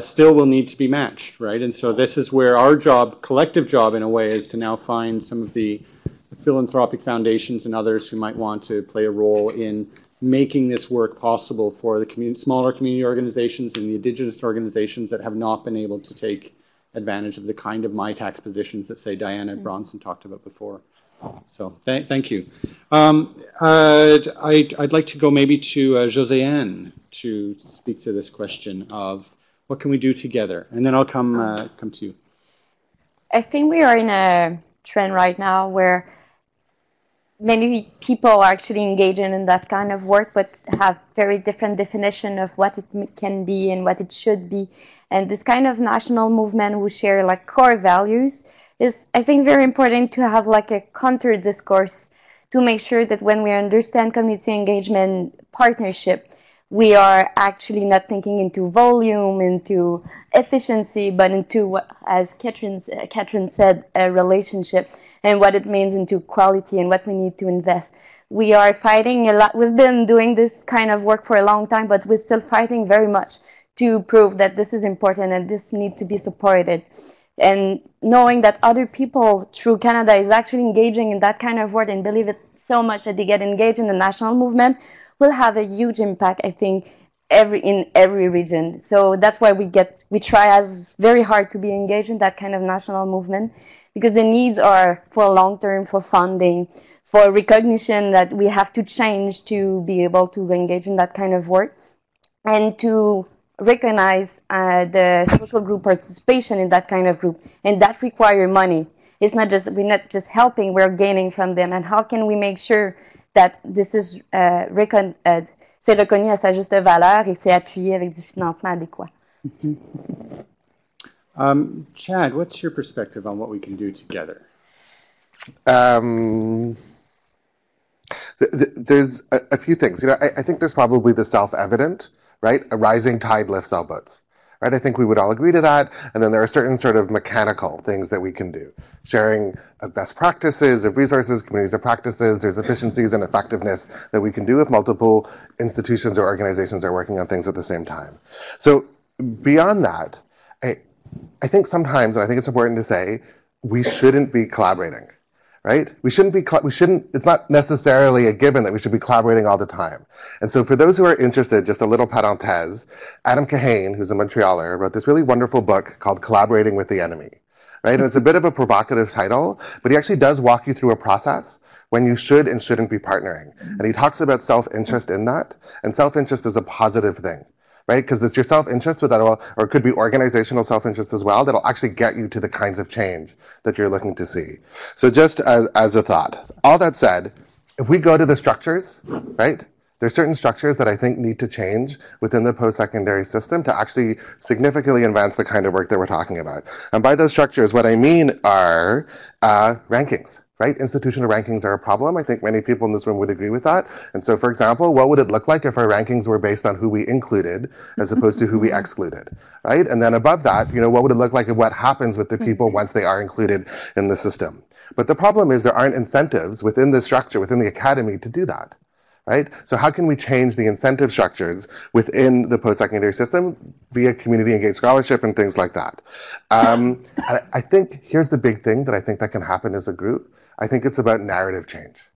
still will need to be matched, right? And so this is where our job, collective job in a way, is to now find some of the philanthropic foundations and others who might want to play a role in making this work possible for the smaller community organizations and the indigenous organizations that have not been able to take advantage of the kind of Mitacs positions that, say, Diana Bronson talked about before. So thank you. I'd like to go maybe to Josiane to speak to this question of what can we do together, and then I'll come to you. I think we are in a trend right now where many people are actually engaging in that kind of work, but have very different definition of what it can be and what it should be. And this kind of national movement who share like core values is, I think, very important to have like a counter discourse to make sure that when we understand community engagement partnership, we are actually not thinking into volume, into efficiency, but into what, as Catherine said, a relationship, and what it means into quality and what we need to invest. We are fighting a lot. We've been doing this kind of work for a long time, but we're still fighting very much to prove that this is important and this needs to be supported. And knowing that other people through Canada is actually engaging in that kind of work and believe it so much that they get engaged in the national movement will have a huge impact, I think, in every region. So that's why we try as very hard to be engaged in that kind of national movement, because the needs are for long term, for funding, for recognition that we have to change to be able to engage in that kind of work, and to recognize the social group participation in that kind of group, and that requires money. It's not just, we're not just helping, we're gaining from them. And how can we make sure that this is c'est reconnu à sa juste valeur et c'est appuyé avec du financement adéquat? Chad, what's your perspective on what we can do together? There's a few things. You know, I think there's probably the self-evident, right? A rising tide lifts all boats. Right? I think we would all agree to that. And then there are certain sort of mechanical things that we can do. Sharing of best practices, of resources, communities of practices. There's efficiencies and effectiveness that we can do if multiple institutions or organizations are working on things at the same time. So beyond that, I think sometimes, and I think it's important to say, we shouldn't be collaborating. Right? It's not necessarily a given that we should be collaborating all the time. And so for those who are interested, just a little parenthèse, Adam Kahane, who's a Montrealer, wrote this really wonderful book called Collaborating with the Enemy. Right? And it's a bit of a provocative title, but he actually does walk you through a process when you should and shouldn't be partnering. And he talks about self-interest in that, and self-interest is a positive thing. Right? Because it's your self-interest, or it could be organizational self-interest as well, that'll actually get you to the kinds of change that you're looking to see. So just as a thought. All that said, if we go to the structures, right? There's certain structures that I think need to change within the post-secondary system to actually significantly advance the kind of work that we're talking about. And by those structures, what I mean are rankings. right? Institutional rankings are a problem. I think many people in this room would agree with that. And so, for example, what would it look like if our rankings were based on who we included as opposed to who we excluded, right? And then above that, what would it look like if what happens with the people once they are included in the system? But the problem is there aren't incentives within the structure, within the academy to do that. Right? So how can we change the incentive structures within the post-secondary system via community engaged scholarship and things like that? I think here's the big thing that I think that can happen as a group. I think it's about narrative change,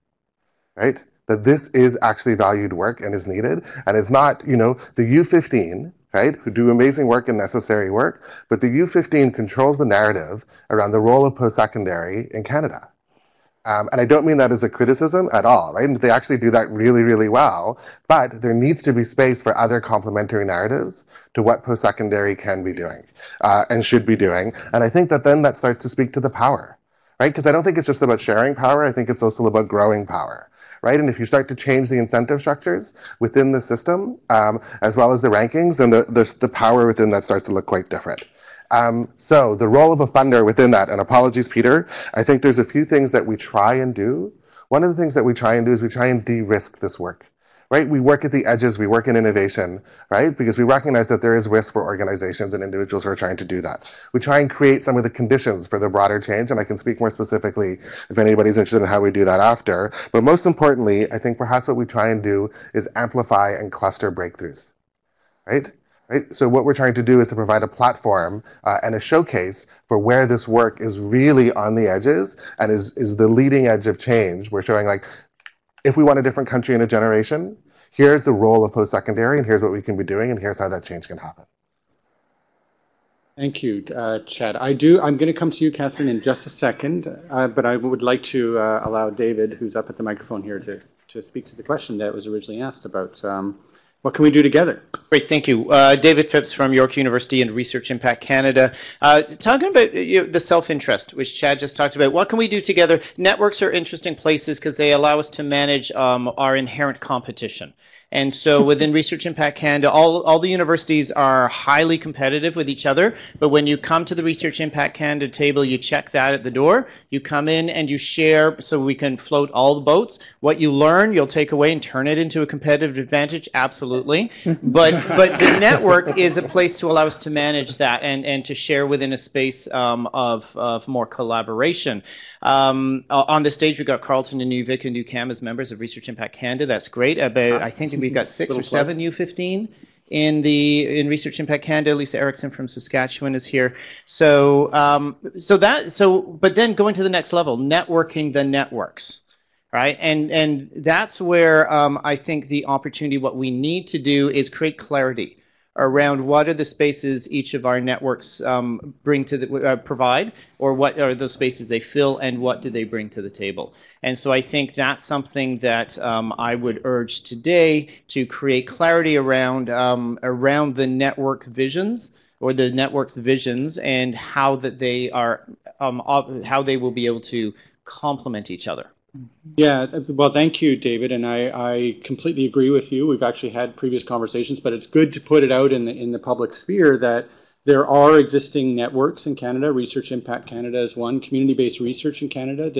right? That this is actually valued work and is needed. And it's not, the U15, right, who do amazing work and necessary work, but the U15 controls the narrative around the role of post-secondary in Canada. And I don't mean that as a criticism at all, right? They actually do that really, really well. But there needs to be space for other complementary narratives to what post-secondary can be doing and should be doing. And I think that then that starts to speak to the power, right? Because I don't think it's just about sharing power. I think it's also about growing power, right? And if you start to change the incentive structures within the system, as well as the rankings, then the power within that starts to look quite different. So the role of a funder within that, and apologies, Peter, I think there's a few things that we try and do. One of the things that we try and do is we try and de-risk this work, right? We work at the edges, we work in innovation, right? Because we recognize that there is risk for organizations and individuals who are trying to do that. We try and create some of the conditions for the broader change, and I can speak more specifically if anybody's interested in how we do that after. But most importantly, I think perhaps what we try and do is amplify and cluster breakthroughs, right? Right? So what we're trying to do is to provide a platform and a showcase for where this work is really on the edges and is the leading edge of change. We're showing, like, if we want a different country in a generation, here's the role of post-secondary, and here's what we can be doing, and here's how that change can happen. Thank you, Chad. I'm going to come to you, Catherine, in just a second, but I would like to allow David, who's up at the microphone here, to speak to the question that was originally asked about what can we do together? Great, thank you. David Phillips from York University and Research Impact Canada. Talking about the self-interest, which Chad just talked about. What can we do together? Networks are interesting places because they allow us to manage our inherent competition. And so within Research Impact Canada, all the universities are highly competitive with each other. But when you come to the Research Impact Canada table, you check that at the door. You come in and you share so we can float all the boats. What you learn, you'll take away and turn it into a competitive advantage. Absolutely. But the network is a place to allow us to manage that and to share within a space of more collaboration. On the stage, we've got Carleton and UVic and UQAM as members of Research Impact Canada. That's great. I think we've got 6 or 7 U15 in Research Impact Canada. Lisa Erickson from Saskatchewan is here. But then going to the next level, networking the networks, right? And that's where I think the opportunity, what we need to do is create clarity around what are the spaces each of our networks bring to the provide, or what are those spaces they fill, and what do they bring to the table. And so I think that's something that I would urge today, to create clarity around the network visions, or the network's visions, and how that they are how they will be able to complement each other. Yeah, well, thank you, David, and I completely agree with you. We've actually had previous conversations, but it's good to put it out in the public sphere that there are existing networks in Canada. Research Impact Canada is one. Community-based research in Canada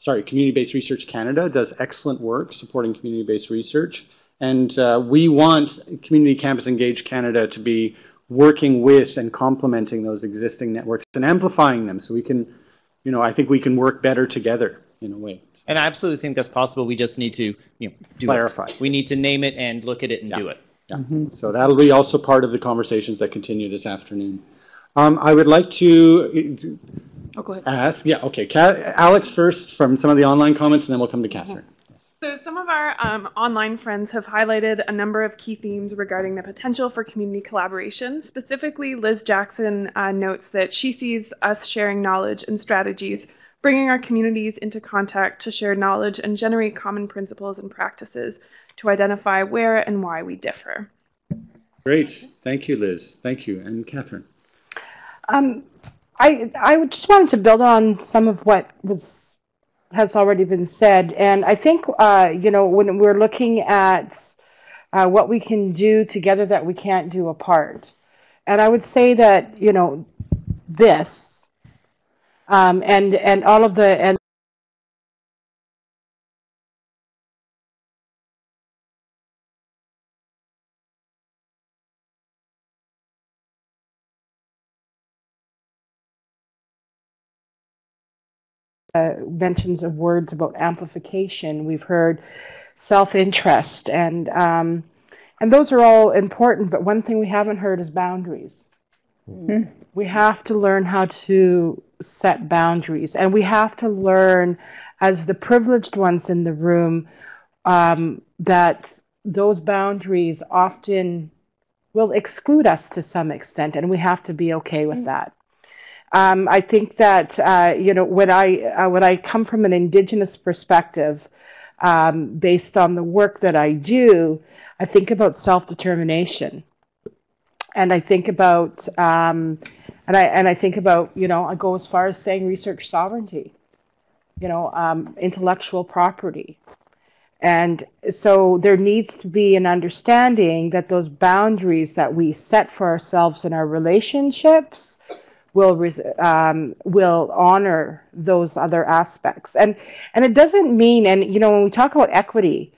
Community-based research Canada does excellent work supporting community-based research, and we want Community Campus Engaged Canada to be working with and complementing those existing networks and amplifying them, so we can, I think we can work better together in a way. And I absolutely think that's possible. We just need to clarify. We need to name it and look at it and do it. Yeah. So that'll be also part of the conversations that continue this afternoon. I would like to go ahead. ask, Alex first from some of the online comments, and then we'll come to Catherine. So some of our online friends have highlighted a number of key themes regarding the potential for community collaboration. Specifically, Liz Jackson notes that she sees us sharing knowledge and strategies, bringing our communities into contact to share knowledge and generate common principles and practices to identify where and why we differ. Great. Thank you, Liz. Thank you. And Catherine? I just wanted to build on some of what has already been said. And I think, when we're looking at what we can do together that we can't do apart. And I would say that, this, and all of the mentions of words about amplification. We've heard self-interest, and those are all important. But one thing we haven't heard is boundaries. Mm-hmm. We have to learn how to set boundaries, and we have to learn, as the privileged ones in the room, that those boundaries often will exclude us to some extent, and we have to be okay with that. I think that when I come from an Indigenous perspective, based on the work that I do, I think about self-determination, and I think about I think about, I go as far as saying research sovereignty, intellectual property. And so there needs to be an understanding that those boundaries that we set for ourselves in our relationships will honor those other aspects. And it doesn't mean, and when we talk about equity,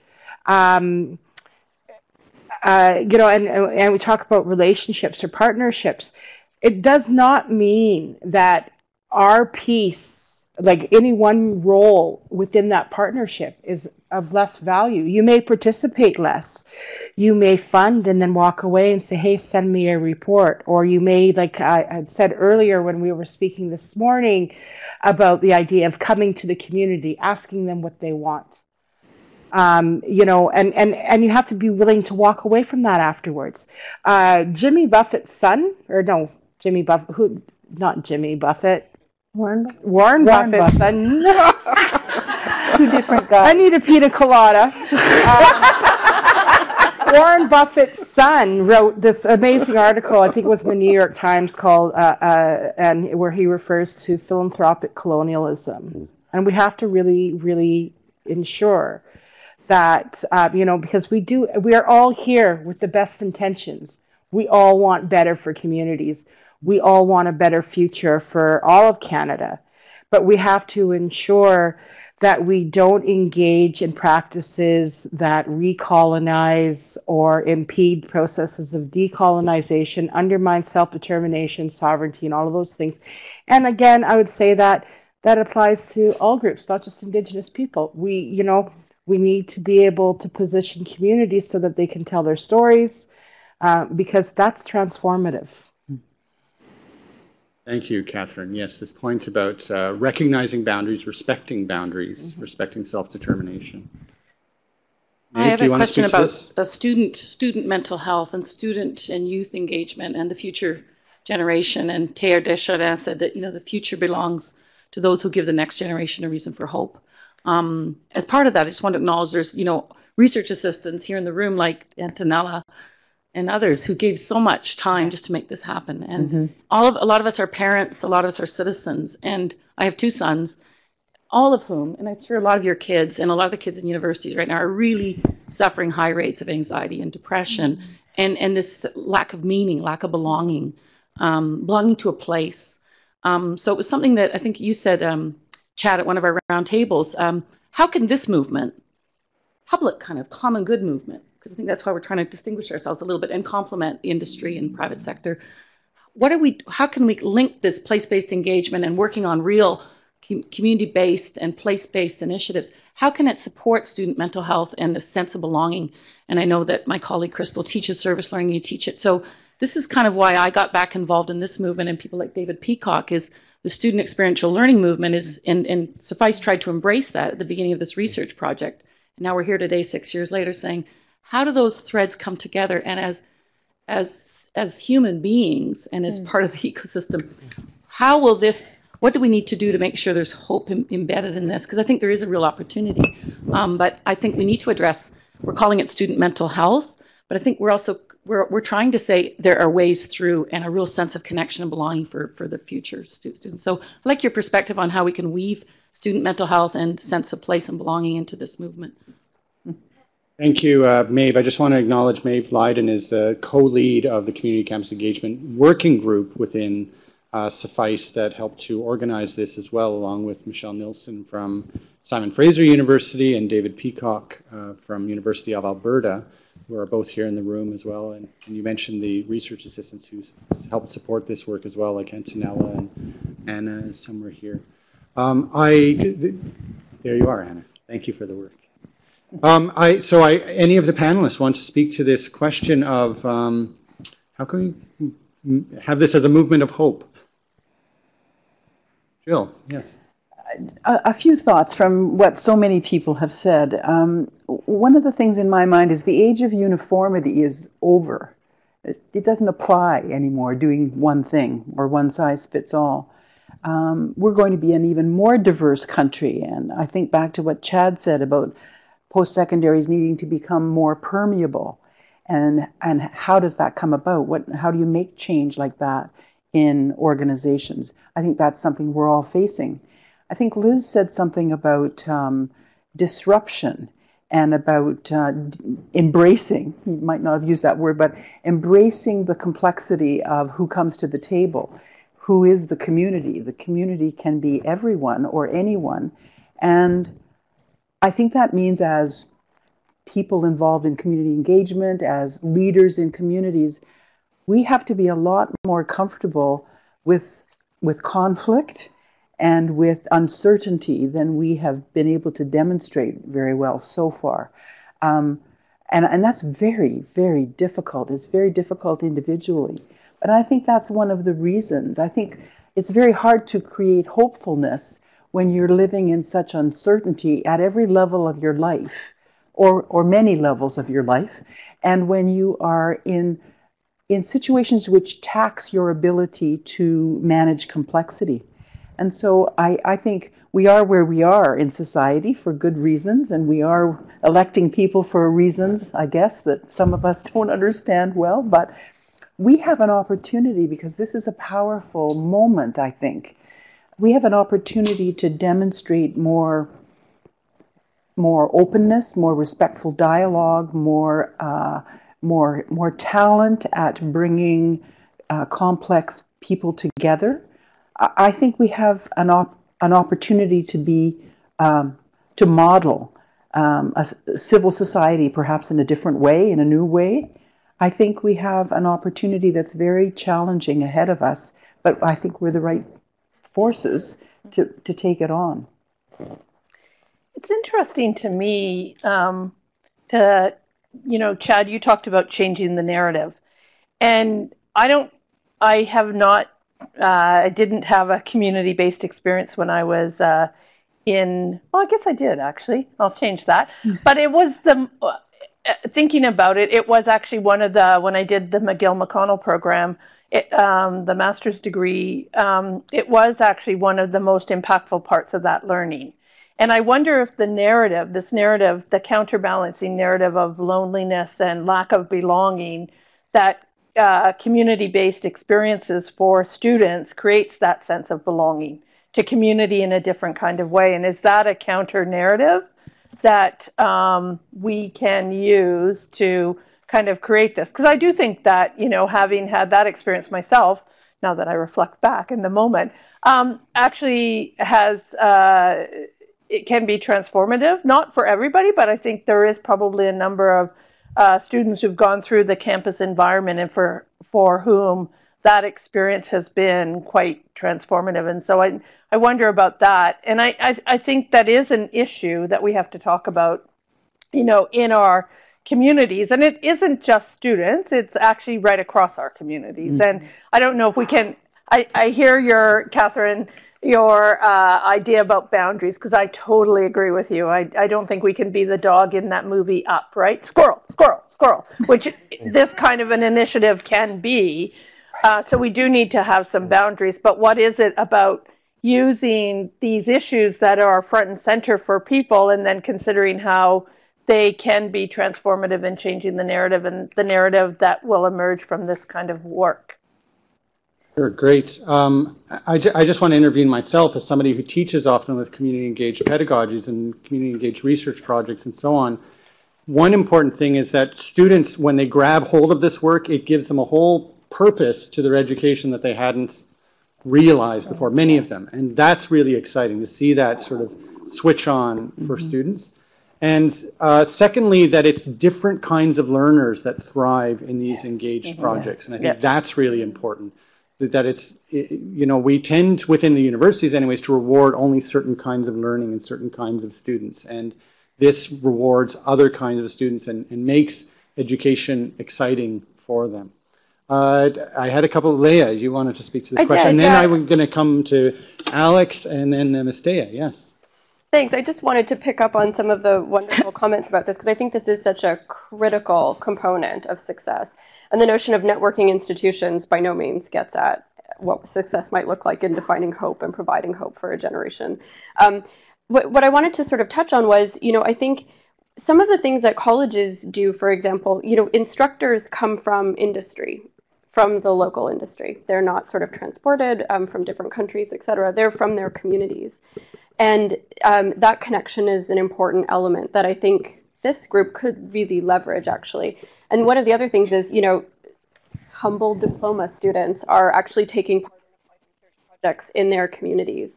and we talk about relationships or partnerships, it does not mean that our piece, like any one role within that partnership, is of less value. You may participate less. You may fund and then walk away and say, hey, send me a report. Or you may, like I had said earlier when we were speaking this morning about the idea of coming to the community, asking them what they want. And you have to be willing to walk away from that afterwards. Jimmy Buffett's son, not Jimmy Buffett, Warren Buffett's son. Two different guys. I need a pina colada. Warren Buffett's son wrote this amazing article, I think it was in the New York Times, called, and where he refers to philanthropic colonialism. And we have to really, really ensure that, because we are all here with the best intentions. We all want better for communities. We all want a better future for all of Canada. But we have to ensure that we don't engage in practices that recolonize or impede processes of decolonization, undermine self-determination, sovereignty, and all of those things. And again, I would say that applies to all groups, not just Indigenous people. We need to be able to position communities so that they can tell their stories, because that's transformative. Thank you, Catherine. Yes, this point about recognizing boundaries, respecting self-determination. I have a question about student mental health and student and youth engagement and the future generation. And Théa Deschamps said that, the future belongs to those who give the next generation a reason for hope. As part of that, I just want to acknowledge there's, research assistants here in the room like Antonella and others who gave so much time just to make this happen. And a lot of us are parents, a lot of us are citizens, and I have two sons, all of whom, and I'm sure a lot of your kids and a lot of the kids in universities right now are really suffering high rates of anxiety and depression, and this lack of meaning, lack of belonging, belonging to a place. So it was something that I think you said, Chad, at one of our round tables, how can this movement, public kind of common good movement, because I think that's why we're trying to distinguish ourselves a little bit and complement the industry and private sector. How can we link this place-based engagement and working on real community-based and place-based initiatives? How can it support student mental health and a sense of belonging? And I know that my colleague Crystal teaches service learning, you teach it. So this is kind of why I got back involved in this movement, and people like David Peacock, is the student experiential learning movement is, and CFICE tried to embrace that at the beginning of this research project. And now we're here today, 6 years later, saying, how do those threads come together? And as human beings and as part of the ecosystem, how will this, what do we need to do to make sure there's hope embedded in this? Because I think there is a real opportunity. But I think we need to address, we're calling it student mental health, but I think we're also, we're trying to say there are ways through and a real sense of connection and belonging for the future students. So I'd like your perspective on how we can weave student mental health and sense of place and belonging into this movement. Thank you, Maeve. I just want to acknowledge Maeve Leiden is the co-lead of the Community Campus Engagement Working Group within CFICE that helped to organize this as well, along with Michelle Nilsson from Simon Fraser University and David Peacock from University of Alberta, who are both here in the room as well. And you mentioned the research assistants who helped support this work as well, like Antonella and Anna is somewhere here. There you are, Anna. Thank you for the work. Any of the panelists want to speak to this question of how can we have this as a movement of hope? Jill, yes. A few thoughts from what so many people have said. One of the things in my mind is the age of uniformity is over. It doesn't apply anymore, doing one thing or one size fits all. We're going to be an even more diverse country, and I think back to what Chad said about post-secondaries needing to become more permeable, and how does that come about? How do you make change like that in organizations? I think that's something we're all facing. I think Liz said something about disruption and about embracing, you might not have used that word, but embracing the complexity of who comes to the table. Who is the community? The community can be everyone or anyone. And I think that means as people involved in community engagement, as leaders in communities, we have to be a lot more comfortable with conflict and with uncertainty than we have been able to demonstrate very well so far. And that's very, very difficult. It's very difficult individually. But I think that's one of the reasons. I think it's very hard to create hopefulness when you're living in such uncertainty at every level of your life, or many levels of your life, and when you are in situations which tax your ability to manage complexity. And so I think we are where we are in society for good reasons, and we are electing people for reasons, I guess, that some of us don't understand well, but we have an opportunity, because this is a powerful moment, I think. We have an opportunity to demonstrate more openness, more respectful dialogue, more talent at bringing complex people together. I think we have an opportunity to model a civil society, perhaps in a different way, in a new way. I think we have an opportunity that's very challenging ahead of us, but I think we're the right forces to take it on. It's interesting to me Chad, you talked about changing the narrative, and I didn't have a community-based experience when I was I guess I did actually. I'll change that. But it was thinking about it, it was actually when I did the McGill-McConnell program, the master's degree, it was actually one of the most impactful parts of that learning. And I wonder if this narrative, the counterbalancing narrative of loneliness and lack of belonging, that community-based experiences for students creates that sense of belonging to community in a different kind of way. And is that a counter narrative that we can use to kind of create this? Because I do think that, having had that experience myself, now that I reflect back in the moment, actually it can be transformative, not for everybody, but I think there is probably a number of students who've gone through the campus environment and for whom that experience has been quite transformative. And so I wonder about that. And I think that is an issue that we have to talk about, in our communities. And it isn't just students, it's actually right across our communities. Mm-hmm. And I don't know if we can, I hear Catherine, your idea about boundaries, because I totally agree with you. I don't think we can be the dog in that movie Up, right? Squirrel, squirrel, squirrel, which this kind of an initiative can be. So we do need to have some boundaries, but what is it about using these issues that are front and center for people and then considering how they can be transformative in changing the narrative and the narrative that will emerge from this kind of work? Sure, great. I just want to intervene myself as somebody who teaches often with community-engaged pedagogies and community-engaged research projects and so on. One important thing is that students, when they grab hold of this work, it gives them a whole purpose to their education that they hadn't realized before, many of them. And that's really exciting to see that sort of switch on for students. And secondly, that it's different kinds of learners that thrive in these engaged projects. And I think that's really important. that it's, we tend within the universities anyways to reward only certain kinds of learning and certain kinds of students. And this rewards other kinds of students and makes education exciting for them. I had a couple. Leah, you wanted to speak to this question. And then I'm going to come to Alex and then Mistea. Yes. Thanks. I just wanted to pick up on some of the wonderful comments about this because I think this is such a critical component of success. And the notion of networking institutions by no means gets at what success might look like in defining hope and providing hope for a generation. What I wanted to sort of touch on was, I think some of the things that colleges do, for example, instructors come from industry, from the local industry. They're not sort of transported from different countries, et cetera. They're from their communities. And that connection is an important element that I think this group could really leverage, actually. And one of the other things is, humble diploma students are actually taking part in research projects in their communities.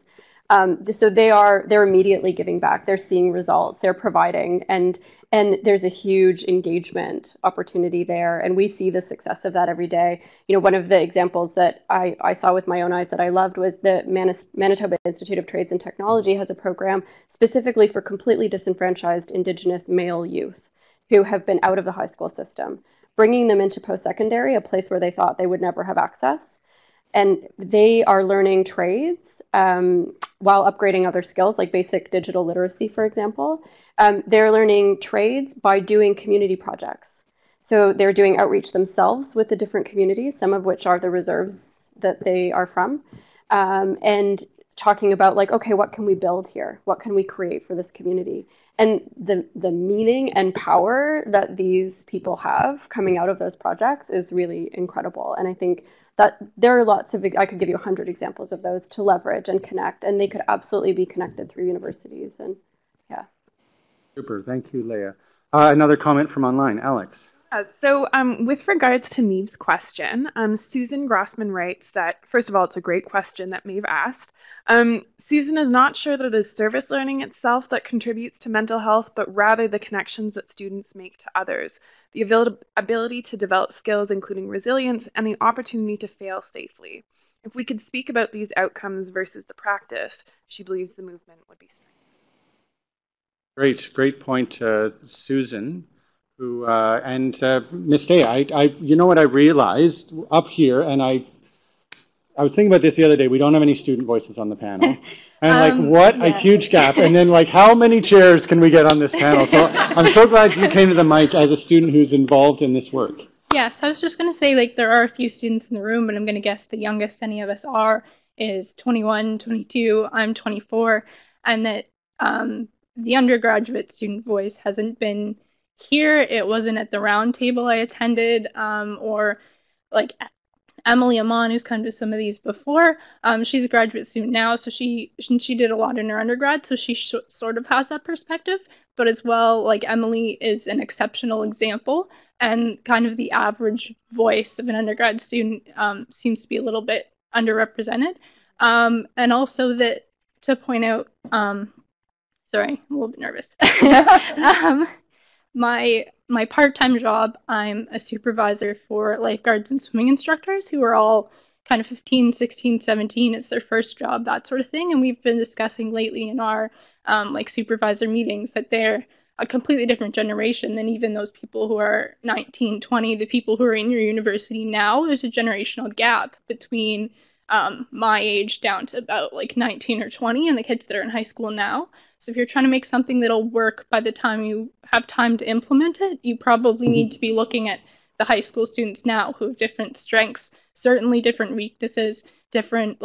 So they're immediately giving back. They're seeing results. They're providing, and there's a huge engagement opportunity there. And we see the success of that every day. One of the examples that I saw with my own eyes that I loved was the Manitoba Institute of Trades and Technology has a program specifically for completely disenfranchised Indigenous male youth who have been out of the high school system, bringing them into post-secondary, a place where they thought they would never have access. And they are learning trades while upgrading other skills, like basic digital literacy, for example. They're learning trades by doing community projects. So they're doing outreach themselves with the different communities, some of which are the reserves that they are from, and talking about like, okay, what can we build here? What can we create for this community? And the meaning and power that these people have coming out of those projects is really incredible. And I think that there are lots of, I could give you 100 examples of those to leverage and connect, and they could absolutely be connected through universities. And yeah. Super, thank you, Leah. Another comment from online, Alex. So with regards to Maeve's question, Susan Grossman writes that, first of all, it's a great question that Maeve asked. Susan is not sure that it is service learning itself that contributes to mental health, but rather the connections that students make to others, the ability to develop skills, including resilience, and the opportunity to fail safely. If we could speak about these outcomes versus the practice, she believes the movement would be strengthened. Great point, Susan. Who and Mistea, you know what I realized up here, and I was thinking about this the other day. We don't have any student voices on the panel, and what a huge gap. And then how many chairs can we get on this panel? So I'm so glad you came to the mic as a student who's involved in this work. Yes, I was just going to say there are a few students in the room, but I'm going to guess the youngest any of us are is 21, 22. I'm 24, and that the undergraduate student voice hasn't been here. It wasn't at the round table I attended, or like Emily Amon, who's come to some of these before. She's a graduate student now, so she did a lot in her undergrad, so she sort of has that perspective. But as well, like Emily is an exceptional example, and kind of the average voice of an undergrad student seems to be a little bit underrepresented. And also that to point out, sorry, I'm a little bit nervous. My part-time job, I'm a supervisor for lifeguards and swimming instructors who are all kind of 15, 16, 17. It's their first job, that sort of thing. And we've been discussing lately in our supervisor meetings that they're a completely different generation than even those people who are 19, 20, the people who are in your university now. There's a generational gap between my age down to about 19 or 20 and the kids that are in high school now. So if you're trying to make something that'll work by the time you have time to implement it, you probably need to be looking at the high school students now who have different strengths, certainly different weaknesses, different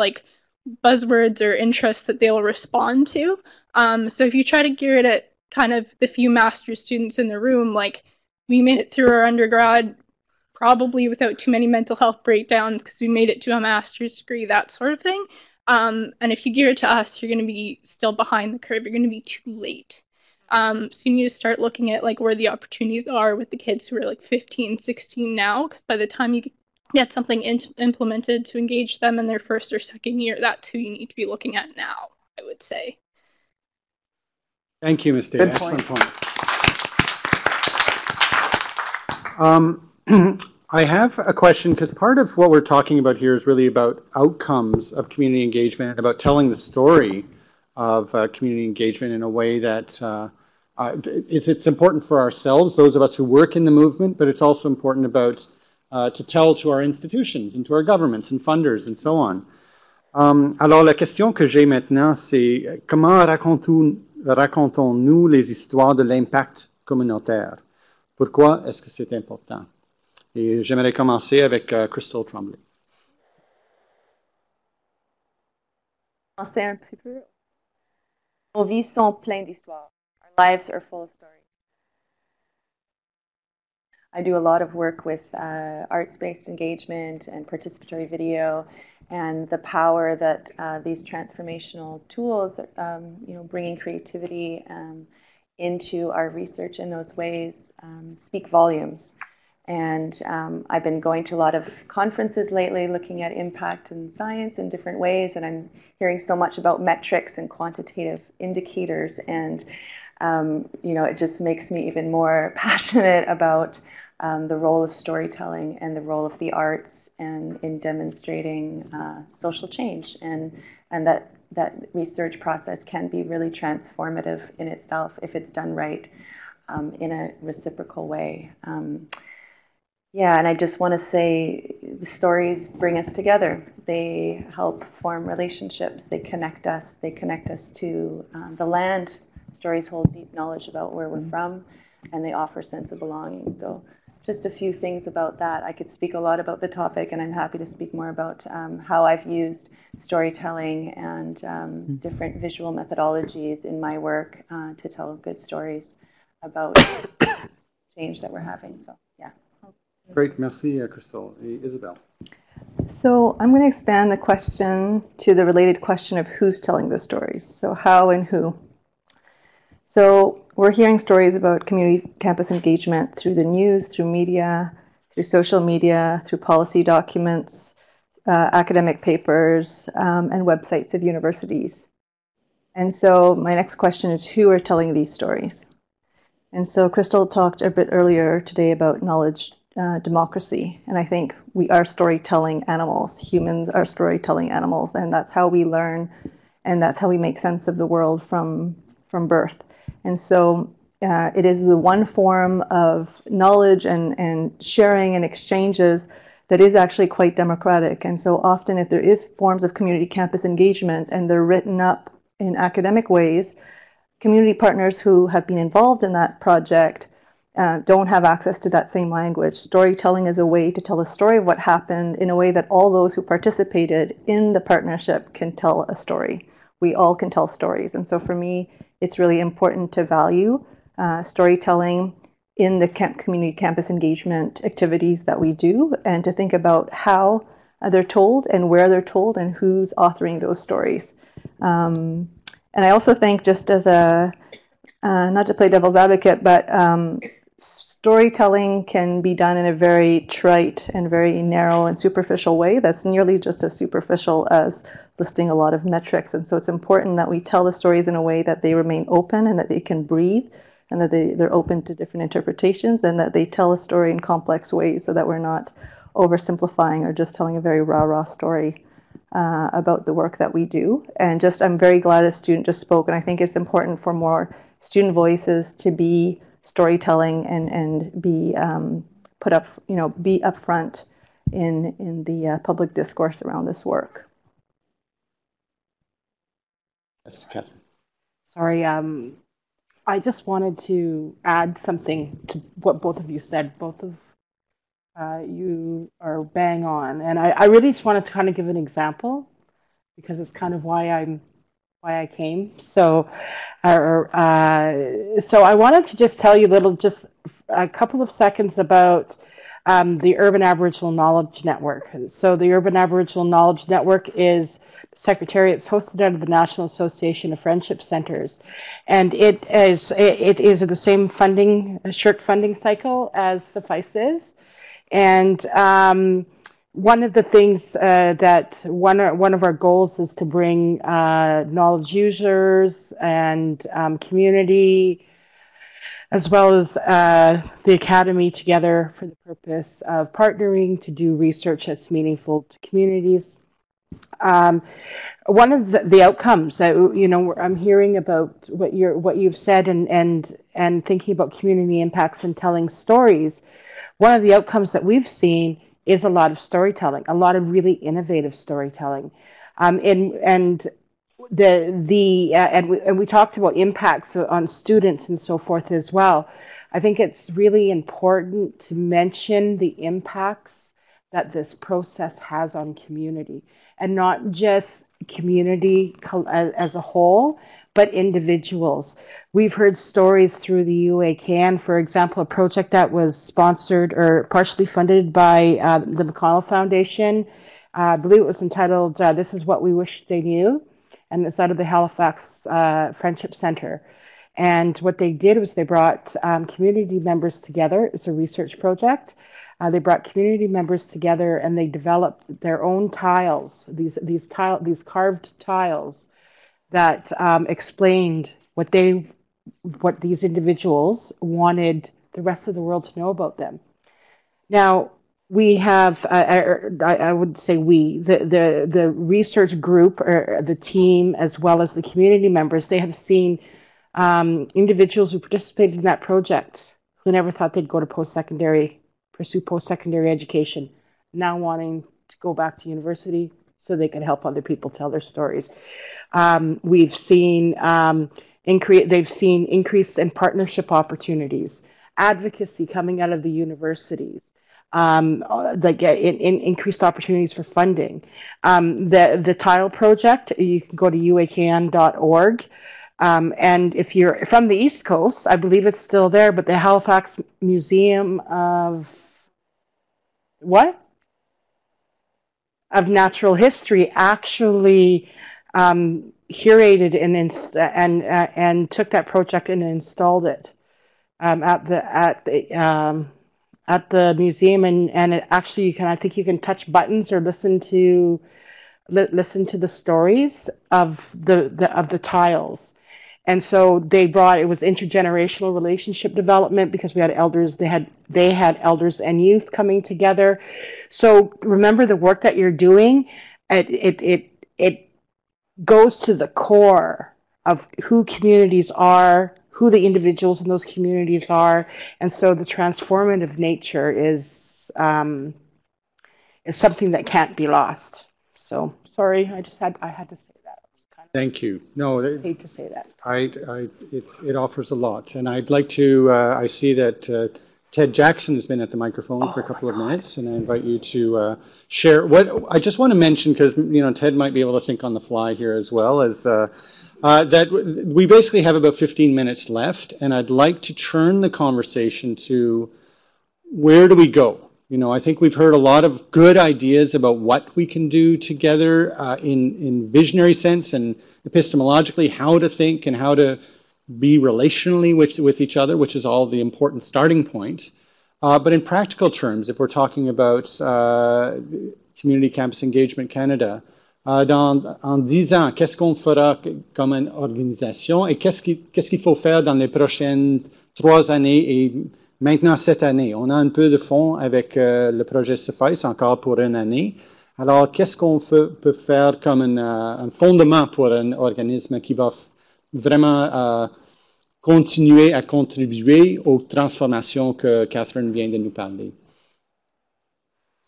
buzzwords or interests that they'll respond to. So if you try to gear it at kind of the few master's students in the room, we made it through our undergrad probably without too many mental health breakdowns because we made it to a master's degree, that sort of thing. And if you gear it to us, you're going to be still behind the curve. You're going to be too late. So you need to start looking at where the opportunities are with the kids who are 15, 16 now, because by the time you get something implemented to engage them in their first or second year, that's who you need to be looking at now, I would say. Thank you, Ms. Day. Excellent point. I have a question, because part of what we're talking about here is really about outcomes of community engagement and about telling the story of community engagement in a way that it's important for ourselves, those of us who work in the movement, but it's also important about to tell to our institutions and to our governments and funders and so on. Alors la question que j'ai maintenant, c'est comment racontons-nous les histoires de l'impact communautaire? Pourquoi est-ce que c'est important? Et j'aimerais commencer avec Crystal Tremblay. Commencer un petit peu. Nos vies sont pleines d'histoires. Our lives are full of stories. I do a lot of work with arts-based engagement and participatory video, and the power that these transformational tools, bringing creativity into our research in those ways, speak volumes. And I've been going to a lot of conferences lately looking at impact in science in different ways, and I'm hearing so much about metrics and quantitative indicators, and it just makes me even more passionate about the role of storytelling and the role of the arts and in demonstrating social change, and that research process can be really transformative in itself if it's done right in a reciprocal way. Yeah, and I just want to say the stories bring us together. They help form relationships. They connect us. They connect us to the land. Stories hold deep knowledge about where we're from, and they offer a sense of belonging. So just a few things about that. I could speak a lot about the topic, and I'm happy to speak more about how I've used storytelling and different visual methodologies in my work to tell good stories about change that we're having. So, yeah. Great, merci, Crystal. Isabel. So I'm going to expand the question to the related question of who's telling the stories. So how and who. So we're hearing stories about community campus engagement through the news, through media, through social media, through policy documents, academic papers, and websites of universities. And so my next question is, who are telling these stories? And so Crystal talked a bit earlier today about knowledge democracy, and I think we are storytelling animals. Humans are storytelling animals, and that's how we learn, and that's how we make sense of the world from birth. And so it is the one form of knowledge and sharing and exchanges that is actually quite democratic. And so often if there is forms of community campus engagement and they're written up in academic ways, community partners who have been involved in that project don't have access to that same language. Storytelling is a way to tell a story of what happened in a way that all those who participated in the partnership can tell a story. We all can tell stories. And so for me, it's really important to value storytelling in the community campus engagement activities that we do, and to think about how they're told and where they're told and who's authoring those stories. And I also think, just as a, not to play devil's advocate, but storytelling can be done in a very trite and very narrow and superficial way that's nearly just as superficial as listing a lot of metrics. And so it's important that we tell the stories in a way that they remain open and that they can breathe, and that they're open to different interpretations, and that they tell a story in complex ways so that we're not oversimplifying or just telling a very rah-rah story about the work that we do. And just, I'm very glad a student just spoke, and I think it's important for more student voices to be storytelling and be put up, be upfront in the public discourse around this work. Yes, Catherine. Sorry, I just wanted to add something to what both of you said. Both of you are bang on, and I really just wanted to kind of give an example, because it's kind of why I came. So I wanted to just tell you just a couple of seconds about the Urban Aboriginal Knowledge Network. So the Urban Aboriginal Knowledge Network is the secretariat. It's hosted out of the National Association of Friendship Centers, and it is the same short funding cycle as CFICE is. And one of the things that one of our goals is to bring knowledge users and community as well as the Academy together for the purpose of partnering to do research that's meaningful to communities. One of the outcomes that, I'm hearing about what you've said and thinking about community impacts and telling stories. One of the outcomes that we've seen is a lot of storytelling, a lot of really innovative storytelling, and we talked about impacts on students and so forth as well. I think it's really important to mention the impacts that this process has on community, and not just community as a whole, but individuals. We've heard stories through the UACAN, for example, a project that was sponsored or partially funded by the McConnell Foundation. I believe it was entitled This Is What We Wish They Knew, and it's out of the Halifax Friendship Center. And what they did was they brought community members together. It's a research project. They brought community members together and they developed their own tiles, these carved tiles that explained what these individuals wanted the rest of the world to know about them. Now, we have, I would say the research group or the team, as well as the community members, they have seen individuals who participated in that project who never thought they'd go to pursue post-secondary education, now wanting to go back to university so they can help other people tell their stories. We've seen they've seen increase in partnership opportunities, advocacy coming out of the universities, increased opportunities for funding. The tile project, you can go to uacan.org. And if you're from the East Coast, I believe it's still there, but the Halifax Museum of Natural History actually curated and took that project and installed it at the museum, and it actually I think you can touch buttons or listen to the stories of the tiles. And so it was intergenerational relationship development, because we had elders, they had elders and youth coming together. So remember, the work that you're doing, it goes to the core of who communities are, who the individuals in those communities are, and so the transformative nature is something that can't be lost. So sorry, I had to say that. Thank you. No, I hate to say that. It offers a lot, and I'd like to. I see that Ted Jackson has been at the microphone for a couple of minutes, and I invite you to share. What I just want to mention, because Ted might be able to think on the fly here as well, as that we basically have about 15 minutes left, and I'd like to turn the conversation to where do we go. I think we've heard a lot of good ideas about what we can do together in visionary sense and epistemologically, how to think and how to be relationally with each other, which is all the important starting point. But in practical terms, if we're talking about Community Campus Engagement Canada, en 10 ans, qu'est-ce qu'on fera comme une organisation et qu'est-ce qu'il faut faire dans les prochaines 3 années et maintenant, cette année, on a un peu de fonds avec le projet CFICE encore pour une année. Alors, qu'est-ce qu'on peut faire comme un fondement pour un organisme qui va vraiment continuer à contribuer aux transformations que Catherine vient de nous parler?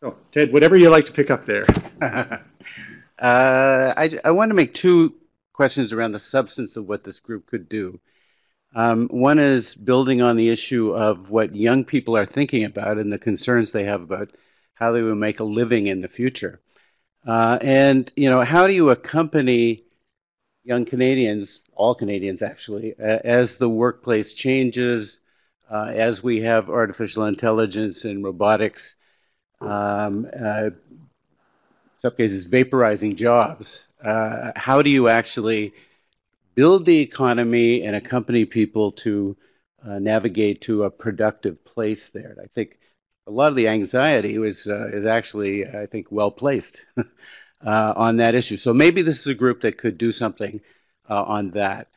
So, Ted, whatever you like to pick up there. I want to make 2 questions around the substance of what this group could do. One is building on the issue of what young people are thinking about and the concerns they have about how they will make a living in the future. And, how do you accompany young Canadians, all Canadians actually, as the workplace changes, as we have artificial intelligence and robotics, in some cases vaporizing jobs. How do you actually build the economy and accompany people to navigate to a productive place there? And I think a lot of the anxiety is actually, I think, well placed on that issue. So maybe this is a group that could do something on that.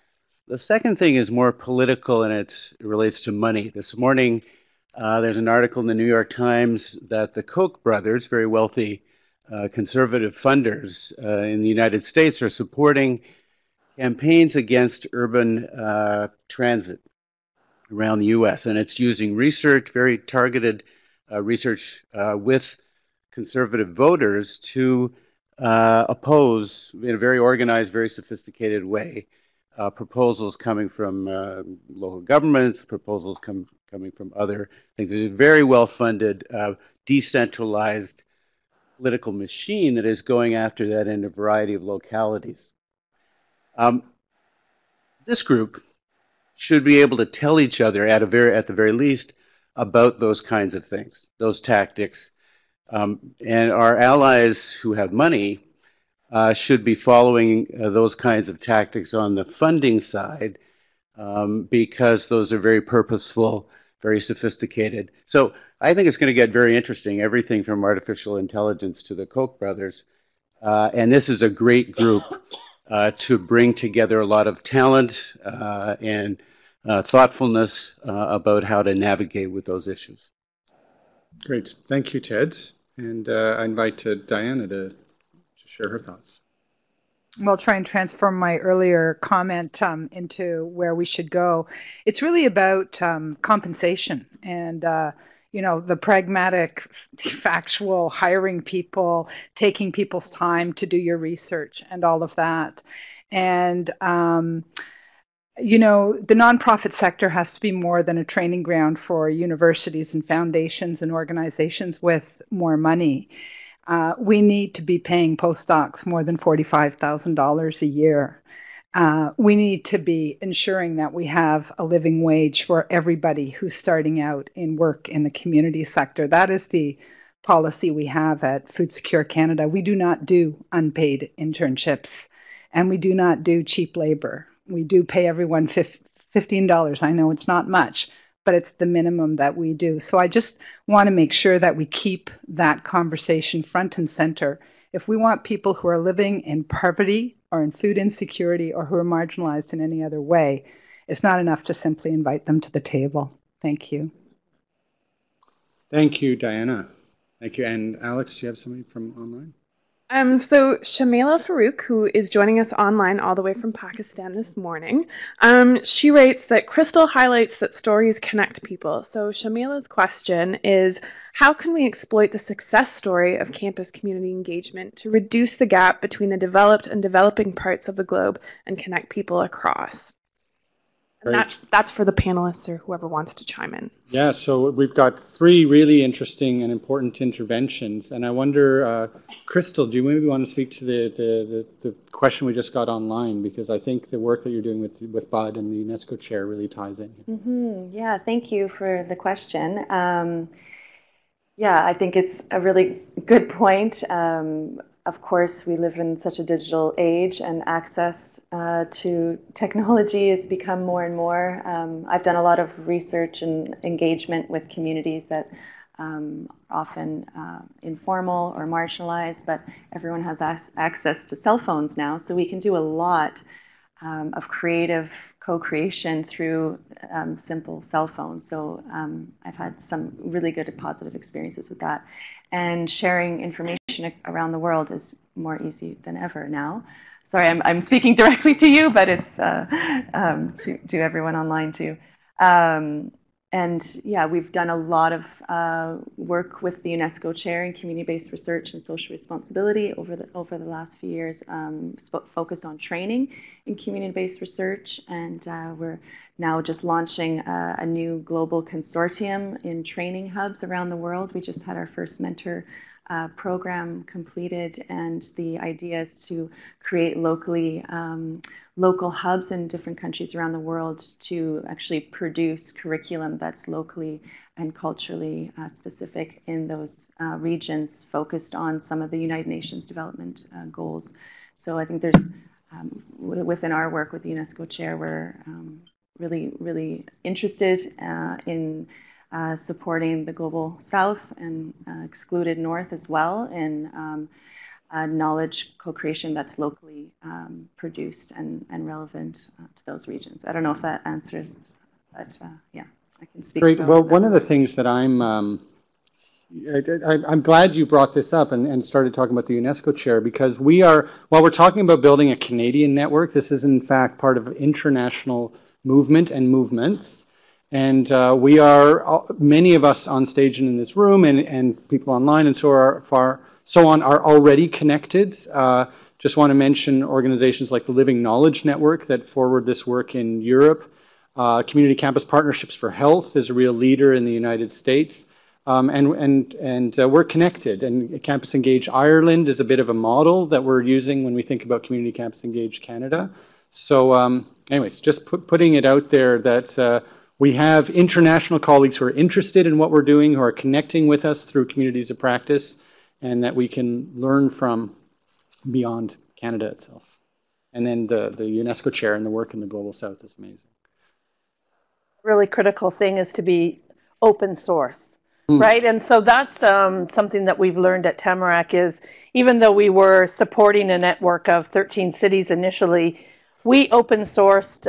The second thing is more political, and it relates to money. This morning, there's an article in the New York Times that the Koch brothers, very wealthy conservative funders in the United States, are supporting campaigns against urban transit around the U.S. And it's using research, very targeted research with conservative voters to oppose, in a very organized, very sophisticated way, proposals coming from local governments, proposals coming from other things. It's a very well-funded, decentralized political machine that is going after that in a variety of localities. This group should be able to tell each other at the very least about those kinds of things, those tactics. And our allies who have money should be following those kinds of tactics on the funding side because those are very purposeful, very sophisticated. So I think it's going to get very interesting, everything from artificial intelligence to the Koch brothers. And this is a great group to bring together a lot of talent and thoughtfulness about how to navigate with those issues. Great. Thank you, Ted. And I invite Diana to share her thoughts. Well, try and transform my earlier comment into where we should go. It's really about compensation and, the pragmatic, factual, hiring people, taking people's time to do your research and all of that. And, the nonprofit sector has to be more than a training ground for universities and foundations and organizations with more money. We need to be paying postdocs more than $45,000 a year. We need to be ensuring that we have a living wage for everybody who's starting out in work in the community sector. That is the policy we have at Food Secure Canada. We do not do unpaid internships, and we do not do cheap labor. We do pay everyone $15. I know it's not much, but it's the minimum that we do. So I just want to make sure that we keep that conversation front and center. If we want people who are living in poverty or in food insecurity or who are marginalized in any other way, it's not enough to simply invite them to the table. Thank you. Thank you, Diana. Thank you. And Alex, do you have somebody from online? So Shamila Farouk, who is joining us online all the way from Pakistan this morning, she writes that Crystal highlights that stories connect people. So Shamila's question is, how can we exploit the success story of campus community engagement to reduce the gap between the developed and developing parts of the globe and connect people across? And that's for the panelists or whoever wants to chime in. Yeah, so we've got three really interesting and important interventions. And I wonder, Crystal, do you maybe want to speak to the question we just got online? Because I think the work that you're doing with Bud and the UNESCO chair really ties in. Mm-hmm. Yeah, thank you for the question. Yeah, I think it's a really good point. Of course, we live in such a digital age, and access to technology has become more and more. I've done a lot of research and engagement with communities that often informal or marginalized, but everyone has access to cell phones now, so we can do a lot of creative co-creation through simple cell phones. So I've had some really good and positive experiences with that. And sharing information around the world is more easy than ever now. Sorry, I'm speaking directly to you, but it's to everyone online too. And yeah, we've done a lot of work with the UNESCO chair in community-based research and social responsibility over the last few years, focused on training in community-based research, and we're now just launching a new global consortium in training hubs around the world. We just had our first mentor program completed, and the idea is to create local hubs in different countries around the world to actually produce curriculum that's locally and culturally specific in those regions, focused on some of the United Nations development goals. So I think there's, within our work with the UNESCO chair, we're really interested in supporting the global south and excluded north as well, and knowledge co-creation that's locally produced and relevant to those regions. I don't know if that answers, but yeah, I can speak. Great. Well, one of the things that I'm glad you brought this up and started talking about the UNESCO chair, because while we're talking about building a Canadian network, this is in fact part of an international movement and movements. And we are, many of us on stage and in this room and people online and so on are already connected. Just want to mention organizations like the Living Knowledge Network that forward this work in Europe. Community Campus Partnerships for Health is a real leader in the United States. And we're connected. And Campus Engage Ireland is a bit of a model that we're using when we think about Community Campus Engage Canada. So anyways, just putting it out there that we have international colleagues who are interested in what we're doing, who are connecting with us through communities of practice, and that we can learn from beyond Canada itself. And then the UNESCO chair and the work in the Global South is amazing. Really critical thing is to be open source, right? And so that's something that we've learned at Tamarack is, even though we were supporting a network of 13 cities initially, we open sourced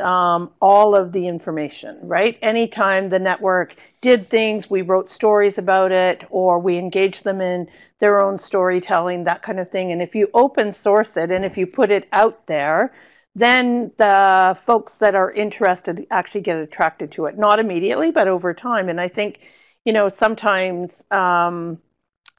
all of the information, right? Anytime the network did things, we wrote stories about it, or we engaged them in their own storytelling, that kind of thing. And if you open source it and if you put it out there, then the folks that are interested actually get attracted to it. Not immediately, but over time. And I think, you know, sometimes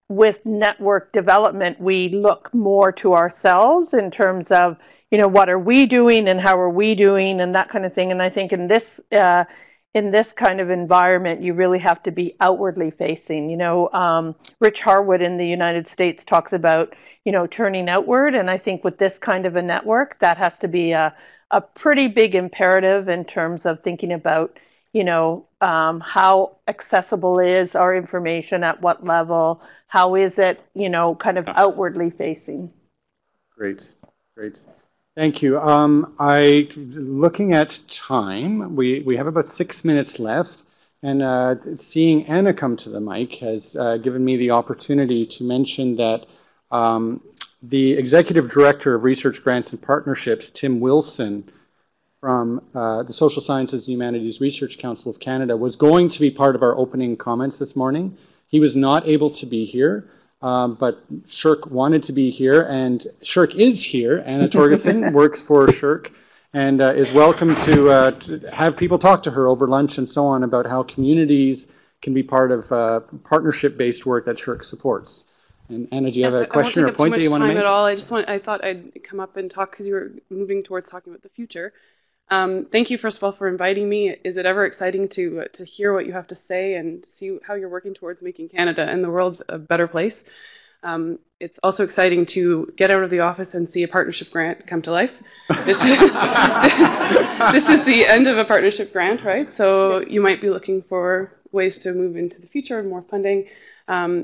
with network development, we look more to ourselves in terms of, you know, what are we doing and how are we doing and that kind of thing. And I think in this kind of environment, you really have to be outwardly facing. You know, Rich Harwood in the United States talks about, you know, turning outward. And I think with this kind of a network, that has to be a pretty big imperative in terms of thinking about, you know, how accessible is our information, at what level, how is it, you know, kind of outwardly facing. Great, great. Thank you. Looking at time, we have about 6 minutes left, and seeing Anna come to the mic has given me the opportunity to mention that the Executive Director of Research Grants and Partnerships, Tim Wilson, from the Social Sciences and Humanities Research Council of Canada, was going to be part of our opening comments this morning. He was not able to be here. But Shirk wanted to be here, and Shirk is here. Anna Torgerson works for Shirk and is welcome to have people talk to her over lunch and so on about how communities can be part of partnership-based work that Shirk supports. And Anna, do you have a question or a point that you want to make? I won't take up too much time at all. I thought I'd come up and talk because you were moving towards talking about the future. Thank you, first of all, for inviting me. Is it ever exciting to hear what you have to say and see how you're working towards making Canada and the world a better place? It's also exciting to get out of the office and see a partnership grant come to life. This is the end of a partnership grant, right? So you might be looking for ways to move into the future and more funding.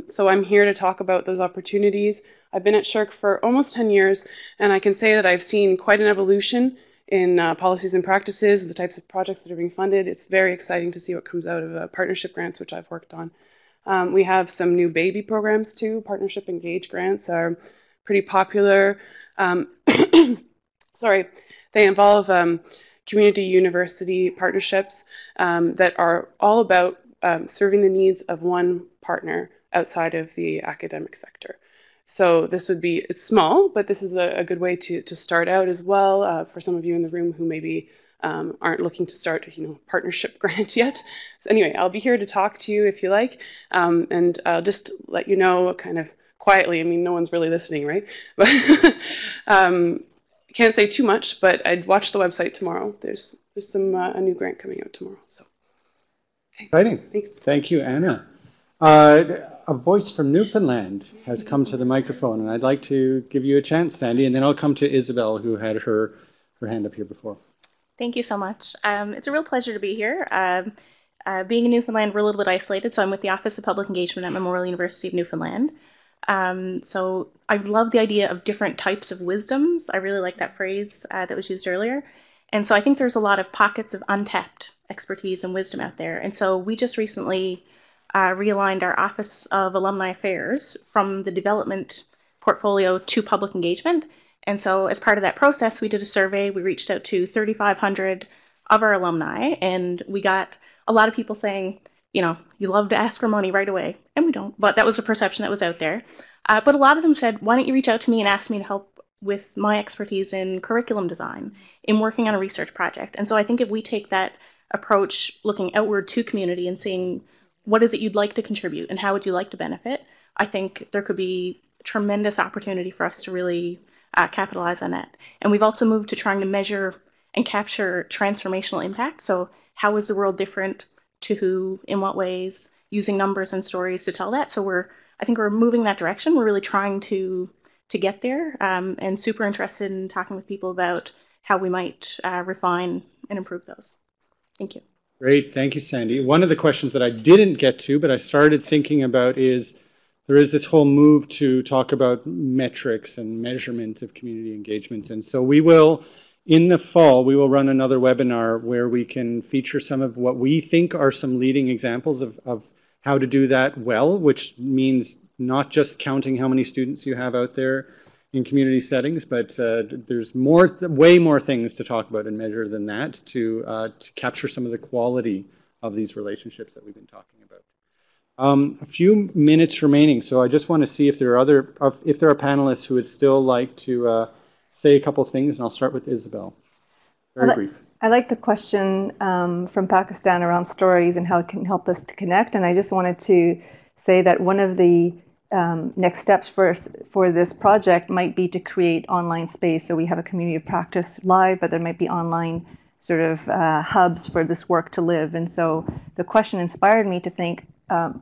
So I'm here to talk about those opportunities. I've been at Shirk for almost 10 years, and I can say that I've seen quite an evolution in policies and practices, the types of projects that are being funded. It's very exciting to see what comes out of partnership grants, which I've worked on. We have some new baby programs too. Partnership Engage grants are pretty popular. Sorry, they involve community university partnerships that are all about serving the needs of one partner outside of the academic sector. So this would be, it's small, but this is a good way to start out as well for some of you in the room who maybe aren't looking to start, you know, partnership grant yet. So anyway, I'll be here to talk to you if you like, and I'll just let you know kind of quietly. I mean, no one's really listening, right? But can't say too much, but I'd watch the website tomorrow. There's some a new grant coming out tomorrow. So okay. Exciting. Thanks. Thank you, Anna. A voice from Newfoundland has come to the microphone, and I'd like to give you a chance, Sandy, and then I'll come to Isabel, who had her hand up here before. Thank you so much. It's a real pleasure to be here. Being in Newfoundland, we're a little bit isolated, so I'm with the Office of Public Engagement at Memorial University of Newfoundland. So I love the idea of different types of wisdoms. I really like that phrase that was used earlier. And so I think there's a lot of pockets of untapped expertise and wisdom out there. And so we just recently realigned our Office of Alumni Affairs from the development portfolio to public engagement. And so as part of that process, we did a survey. We reached out to 3,500 of our alumni, and we got a lot of people saying, you know, you love to ask for money right away. And we don't, but that was a perception that was out there. But a lot of them said, why don't you reach out to me and ask me to help with my expertise in curriculum design, in working on a research project. And so I think if we take that approach, looking outward to community and seeing what is it you'd like to contribute and how would you like to benefit, I think there could be tremendous opportunity for us to really capitalize on that. And we've also moved to trying to measure and capture transformational impact. So how is the world different, to who, in what ways, using numbers and stories to tell that. So I think we're moving that direction. We're really trying to get there, and super interested in talking with people about how we might refine and improve those. Thank you. Great, thank you, Sandy. One of the questions that I didn't get to, but I started thinking about is, there is this whole move to talk about metrics and measurement of community engagement. And so we will, in the fall, we will run another webinar where we can feature some of what we think are some leading examples of how to do that well, which means not just counting how many students you have out there in community settings, but there's way more things to talk about and measure than that to capture some of the quality of these relationships that we've been talking about. A few minutes remaining, so I just want to see if there are panelists who would still like to say a couple things, and I'll start with Isabel. Very brief. I like the question from Pakistan around stories and how it can help us to connect, and I just wanted to say that one of the next steps for this project might be to create online space. So we have a community of practice live, but there might be online sort of hubs for this work to live. And so the question inspired me to think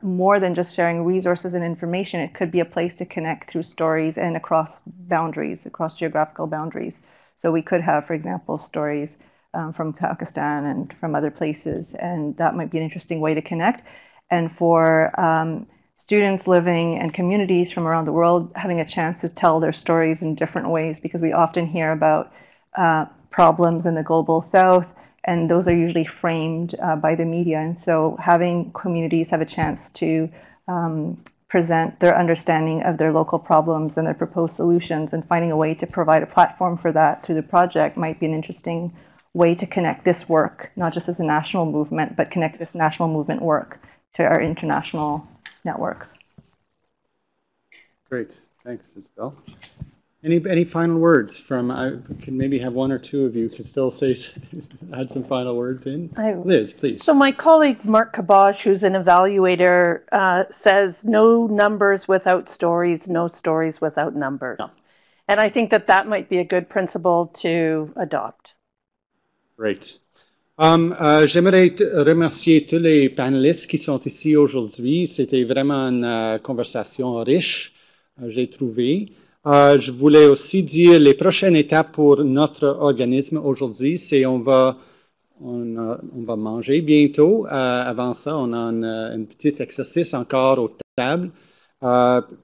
more than just sharing resources and information, it could be a place to connect through stories and across boundaries, across geographical boundaries. So we could have, for example, stories from Pakistan and from other places, and that might be an interesting way to connect. And for students living and communities from around the world having a chance to tell their stories in different ways, because we often hear about problems in the global south, and those are usually framed by the media. And so having communities have a chance to present their understanding of their local problems and their proposed solutions, and finding a way to provide a platform for that through the project might be an interesting way to connect this work, not just as a national movement, but connect this national movement work to our international networks. Great, thanks, Isabel. Any final words from? I can maybe have one or two of you can still say add some final words in. Liz, please. So my colleague Mark Kabosh, who's an evaluator, says no numbers without stories, no stories without numbers. No. And I think that might be a good principle to adopt. Great. J'aimerais remercier tous les panélistes qui sont ici aujourd'hui. C'était vraiment une conversation riche, j'ai trouvé. Je voulais aussi dire les prochaines étapes pour notre organisme aujourd'hui, c'est on va manger bientôt. Avant ça, on a un petit exercice encore aux tables.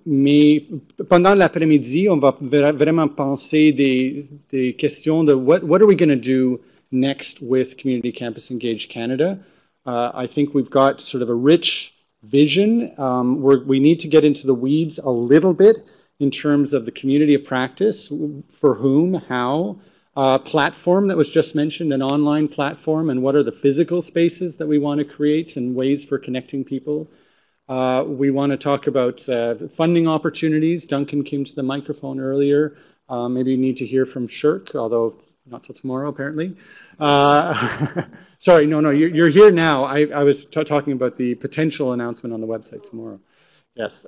Mais pendant l'après-midi, on va vraiment penser des questions de what are we going to do next with Community Campus Engaged Canada. I think we've got sort of a rich vision. We need to get into the weeds a little bit in terms of the community of practice, for whom, how, platform that was just mentioned, an online platform, and what are the physical spaces that we want to create and ways for connecting people. We want to talk about funding opportunities. Duncan came to the microphone earlier. Maybe you need to hear from Shirk, although not till tomorrow, apparently. Sorry, no, you're here now. I was talking about the potential announcement on the website tomorrow. Yes.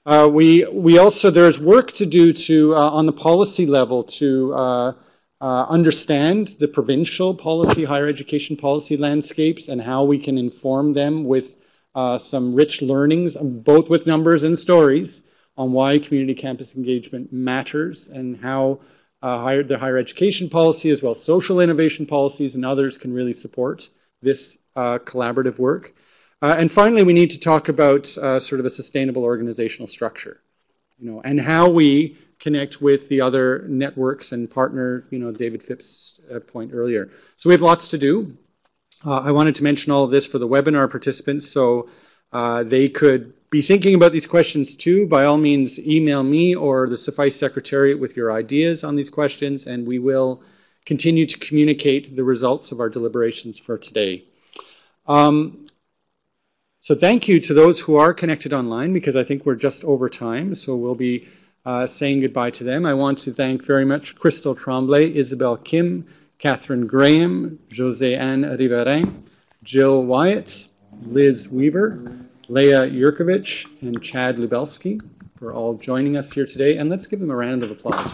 We also, there's work to do to, on the policy level to understand the provincial policy, higher education policy landscapes, and how we can inform them with some rich learnings, both with numbers and stories, on why community campus engagement matters, and how the higher education policy, as well as social innovation policies and others, can really support this collaborative work. And finally, we need to talk about sort of a sustainable organizational structure, and how we connect with the other networks and partner, David Phipps' point earlier. So we have lots to do. I wanted to mention all of this for the webinar participants, so they could be be thinking about these questions too. By all means, email me or the CFICE Secretariat with your ideas on these questions, and we will continue to communicate the results of our deliberations for today. So thank you to those who are connected online, because I think we're just over time, so we'll be saying goodbye to them. I want to thank very much Crystal Tremblay, Isabel Kim, Catherine Graham, Jose-Anne Riverin, Jill Wyatt, Liz Weaver, Leah Yurkovich, and Chad Lubelski for all joining us here today. And let's give them a round of applause.